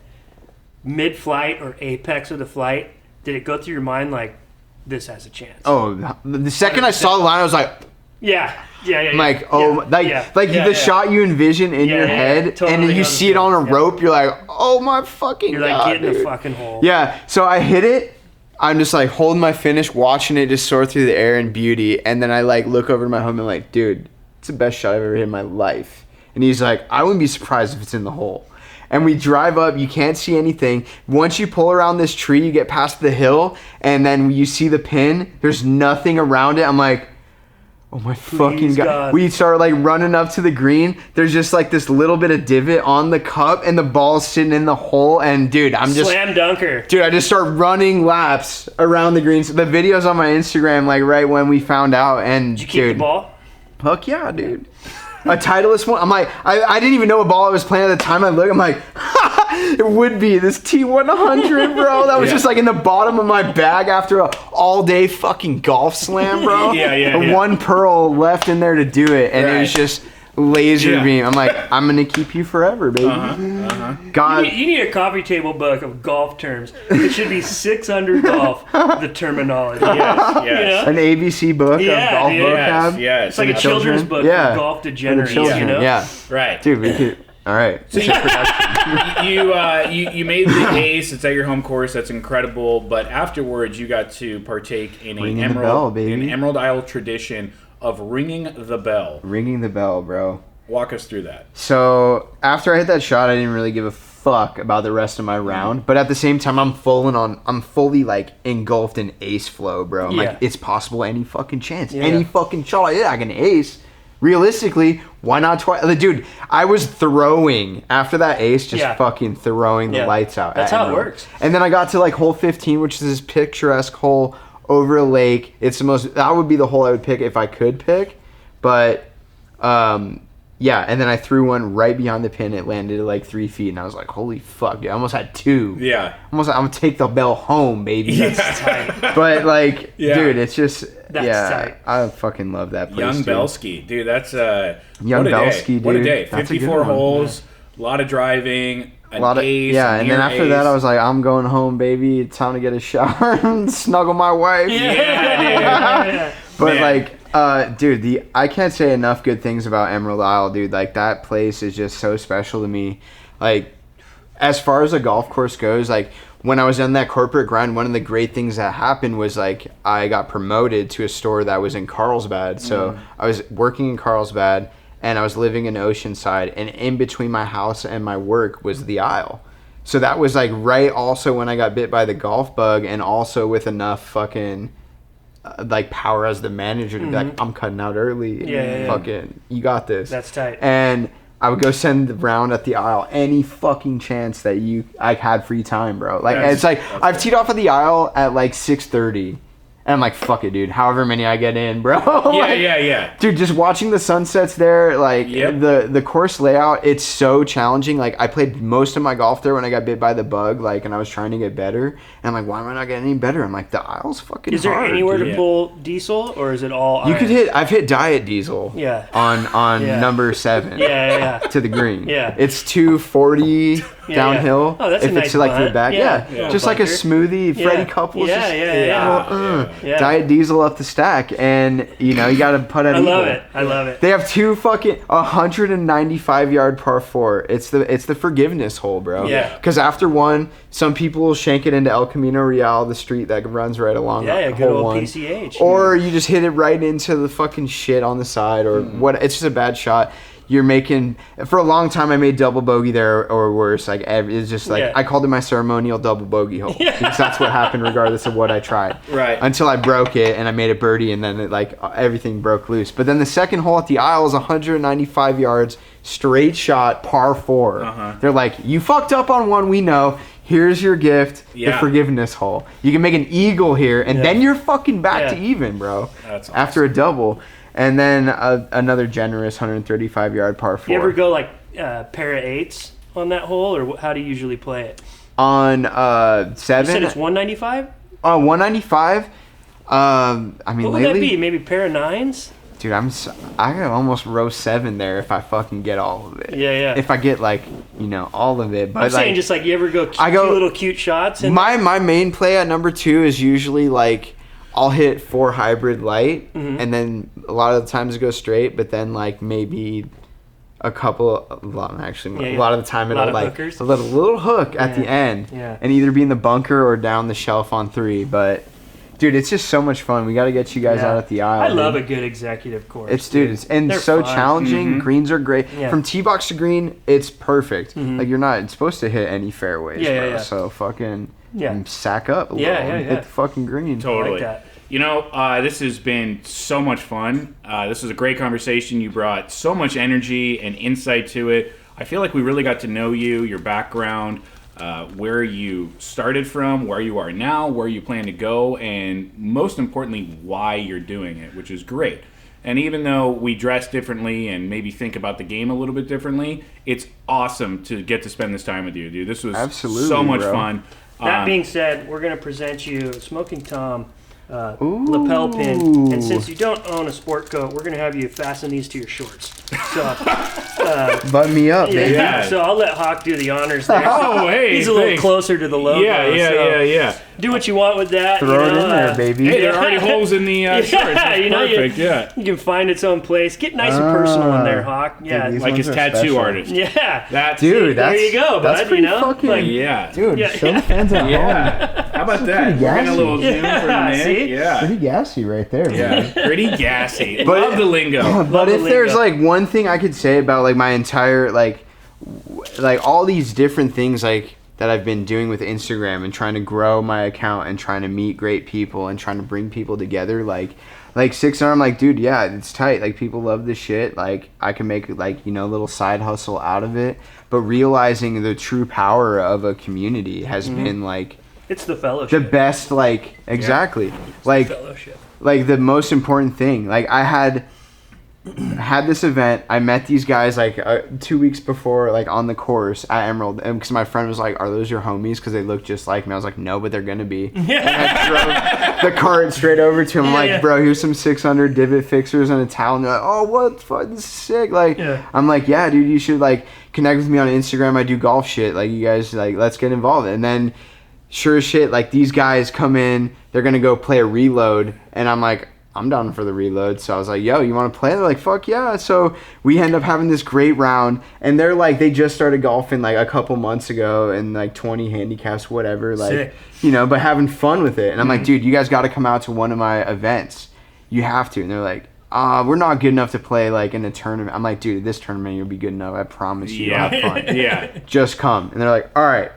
Mid-flight or apex of the flight, did it go through your mind like, this has a chance? Oh, the second I saw the line, I was like... Yeah. I'm like, the shot you envision in your head, totally, and then you see it on a rope, you're like, oh my fucking God, you're like, get in dude. the fucking hole. Yeah, so I hit it. I'm just like holding my finish, watching it just soar through the air in beauty, and then I like look over to my homie and I'm like, dude, it's the best shot I've ever hit in my life. And he's like, I wouldn't be surprised if it's in the hole. And we drive up, you can't see anything. Once you pull around this tree, you get past the hill, and then you see the pin. There's nothing around it. I'm like, oh my fucking God. We start like running up to the green. There's just like this little bit of divot on the cup, and the ball's sitting in the hole. And dude, I'm just... Slam dunker. Dude, I just start running laps around the greens. The video's on my Instagram, like right when we found out. And did you keep the ball? Fuck yeah, dude. A Titleist one. I'm like, I didn't even know what ball I was playing at the time. I look, I'm like, it would be this T100, bro. That was just like in the bottom of my bag after a all-day fucking golf slam, bro. One pearl left in there to do it, and it was just laser beam. I'm like, I'm gonna keep you forever, baby. God, you need a coffee table book of golf terms. It should be 600 golf. The terminology. Yes. You know? An ABC book of golf vocab. Yes. It's like a children's book for golf degenerates. You know? Yeah. Right. Dude, we could. All right. So you made the ace. It's at your home course. That's incredible. But afterwards, you got to partake in an Emerald Isle tradition of ringing the bell. Ringing the bell, bro. Walk us through that. So after I hit that shot, I didn't really give a fuck about the rest of my round. But at the same time, I'm fully like engulfed in ace flow, bro. I'm like, it's possible any fucking chance. Any fucking shot I hit, I can ace. Realistically, why not twice? Dude, I was throwing after that ace, just fucking throwing the lights out. That's how it works. And then I got to like hole 15, which is this picturesque hole over a lake. It's the most, that would be the hole I would pick if I could pick. But yeah, and then I threw one right behind the pin. It landed at like 3 feet, and I was like, holy fuck, dude. I almost had 2. Yeah. I'm gonna take the bell home, baby. That's tight. But like, dude, it's just tight. I fucking love that place. Young Bowski, dude. That's Young Bowski, dude. What a day. 54 holes, a lot of driving. And then after that, I was like, I'm going home, baby. It's time to get a shower and snuggle my wife. Yeah, dude. But like, dude, I can't say enough good things about Emerald Isle, dude. Like, that place is just so special to me. Like, as far as a golf course goes, like, when I was on that corporate grind, one of the great things that happened was, like, I got promoted to a store that was in Carlsbad. So I was working in Carlsbad, and I was living in Oceanside, and in between my house and my work was the Isle. So that was like right also when I got bit by the golf bug, and also with enough fucking like power as the manager to be like, I'm cutting out early. Fucking, you got this. That's tight. And I would go send the round at the Isle any fucking chance that I had free time, bro. Like, it's like I've teed off at the Isle at like 6:30. And I'm like, fuck it, dude. However many I get in, bro. Yeah. Dude, just watching the sunsets there, like, the course layout, it's so challenging. Like, I played most of my golf there when I got bit by the bug, like, and I was trying to get better. And I'm like, why am I not getting any better? I'm like, the Isle's fucking Is there hard, anywhere dude. to pull diesel, or is it all You iron? could I've hit diet diesel on number 7 to the green. Yeah. It's 240 downhill. Oh, that's if a nice it's like to the bunt. back. Yeah. Just like a smoothie. Freddie Couples. Yeah. Diet Diesel up the stack, and you got to put at I eagle. love it. They have 195-yard par 4. It's the forgiveness hole, bro. Yeah. Because after one, some people will shank it into El Camino Real, the street that runs right along good hole old one. PCH. Or you just hit it right into the fucking shit on the side, or what? It's just a bad shot. You're making, for a long time I made double bogey there or worse. Like it's just like I called it my ceremonial double bogey hole because that's what happened regardless of what I tried. Right. Until I broke it and I made a birdie, and then everything broke loose. But then the second hole at the Isle is 195 yards, straight shot, par 4. They're like, you fucked up on one, we know. Here's your gift, the forgiveness hole. You can make an eagle here, and then you're fucking back to even, bro. That's awesome. After a double. And then another generous 135-yard par 4. You ever go like pair of 8s on that hole, or how do you usually play it? On 7. You said it's 195? 195. I mean, what would lately, that be? Maybe pair of 9s? Dude, I could almost row 7 there if I fucking get all of it. Yeah. If I get all of it. But I'm saying just like you ever go two little cute shots. My main play at number 2 is usually like I'll hit 4 hybrid light, and then a lot of the times it goes straight, but then maybe a lot of the time it'll a little hook at the end, and either be in the bunker or down the shelf on 3. But dude, it's just so much fun. We got to get you guys out at the Isle. I love a good executive course. They're so fun. Challenging. Greens are great. Yeah. From tee box to green, it's perfect. Like you're not supposed to hit any fairways, bro. So fucking sack up a little and hit the fucking green. Totally. Like that. This has been so much fun. This was a great conversation. You brought so much energy and insight to it. I feel like we really got to know you, your background, where you started from, where you are now, where you plan to go, and most importantly, why you're doing it, which is great. And even though we dress differently and maybe think about the game a little bit differently, it's awesome to get to spend this time with you, dude. This was so much fun. That being said, we're going to present you Smoking Tom lapel pin, and since you don't own a sport coat, we're gonna have you fasten these to your shorts. So button me up, baby. So I'll let Hawk do the honors there. He's a little closer to the logo. Yeah. Do what you want with that. Throw it in there, baby. Hey, there are already holes in the shorts. That's perfect. You can find its own place. Get nice and personal in there, Hawk. Yeah, like his tattoo artist. Yeah, there you go, bud. Pretty fucking, dude. Show the fans at home. How about that? We're getting a little zoom for Nick. Yeah, pretty gassy right there. Yeah, pretty gassy. Love the lingo. But if there's one thing I could say about my entire all these different things that I've been doing with Instagram and trying to grow my account and trying to meet great people and trying to bring people together, like 6 arm, dude, yeah, it's tight. People love this shit. I can make little side hustle out of it. But realizing the true power of a community has been it's the fellowship. The best, exactly. The fellowship. The most important thing. I had this event. I met these guys 2 weeks before, on the course at Emerald, and because my friend was like, "Are those your homies?" Because they look just like me. I was like, "No, but they're gonna be." And I drove the cart straight over to him. I'm like, "Bro, here's some 600 divot fixers and a towel." And they're like, "Oh, what? Fuck, this is sick!" I'm like, "Yeah, dude, you should connect with me on Instagram. I do golf shit. You guys let's get involved." And then, sure as shit, these guys come in. They're gonna go play a reload, and I'm like, I'm down for the reload. So I was like, yo, you want to play? They're like, fuck yeah. So we end up having this great round, and they're they just started golfing a couple months ago and 20 handicaps, whatever, but having fun with it. And I'm like, dude, you guys got to come out to one of my events. You have to. And they're like, we're not good enough to play in a tournament. I'm like, dude, this tournament you'll be good enough. I promise you. You'll have fun. Just come. And they're like, all right,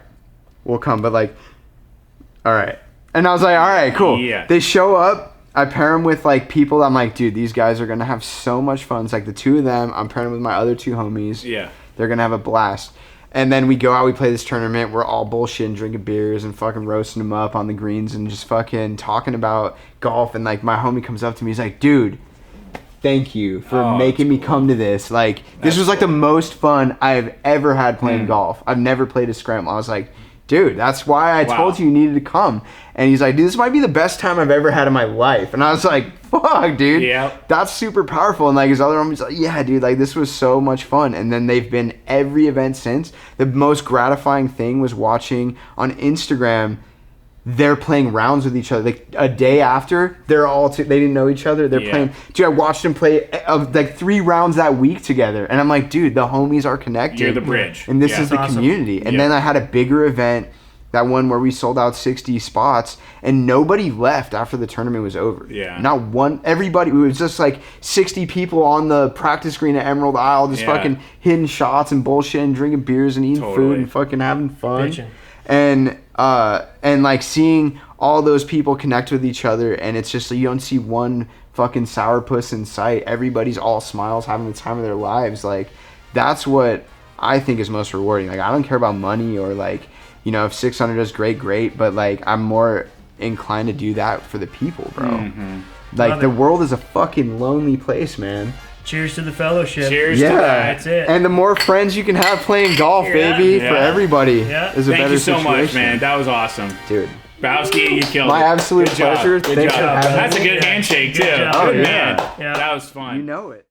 we'll come. But all right. And I was like, all right, cool. They show up. I pair them with people that I'm like, dude, these guys are gonna have so much fun. It's the 2 of them. I'm pairing them with my other 2 homies. They're gonna have a blast. And then we go out, we play this tournament. We're all bullshitting, drinking beers, and fucking roasting them up on the greens, and just fucking talking about golf. And my homie comes up to me, he's like, dude, thank you for making me come to this. This was the most fun I've ever had playing golf. I've never played a scramble. I was like, dude, that's why I told you needed to come. And he's like, dude, this might be the best time I've ever had in my life. And I was like, fuck, dude. Yeah. That's super powerful. And like his other homies like, yeah, dude, like this was so much fun. And then they've been every event since. The most gratifying thing was watching on Instagram, they're playing rounds with each other. Like a day after, they're all they didn't know each other. They're playing. Dude, I watched them play like 3 rounds that week together, and I'm like, dude, the homies are connected. You're the bridge, and this is the community. And then I had a bigger event, that one where we sold out 60 spots, and nobody left after the tournament was over. Yeah, not one. Everybody. It was just like 60 people on the practice green at Emerald Isle, just fucking hitting shots and bullshit and drinking beers and eating food and fucking having fun. Bitchin'. And like seeing all those people connect with each other, and it's just like you don't see one fucking sourpuss in sight. Everybody's all smiles, having the time of their lives. Like that's what I think is most rewarding. Like I don't care about money or like, you know, if 600 is great, but like I'm more inclined to do that for the people, bro. Mm-hmm. Like the world is a fucking lonely place, man. Cheers to the fellowship. Cheers to that. That's it. And the more friends you can have playing golf, baby, for everybody is a better situation. Thank you so much, man. That was awesome. Dude. Bowski, you killed it. My absolute pleasure. Good Thanks job. for having me. That's a good handshake, too. Good job. Good man. Yeah. That was fun. You know it.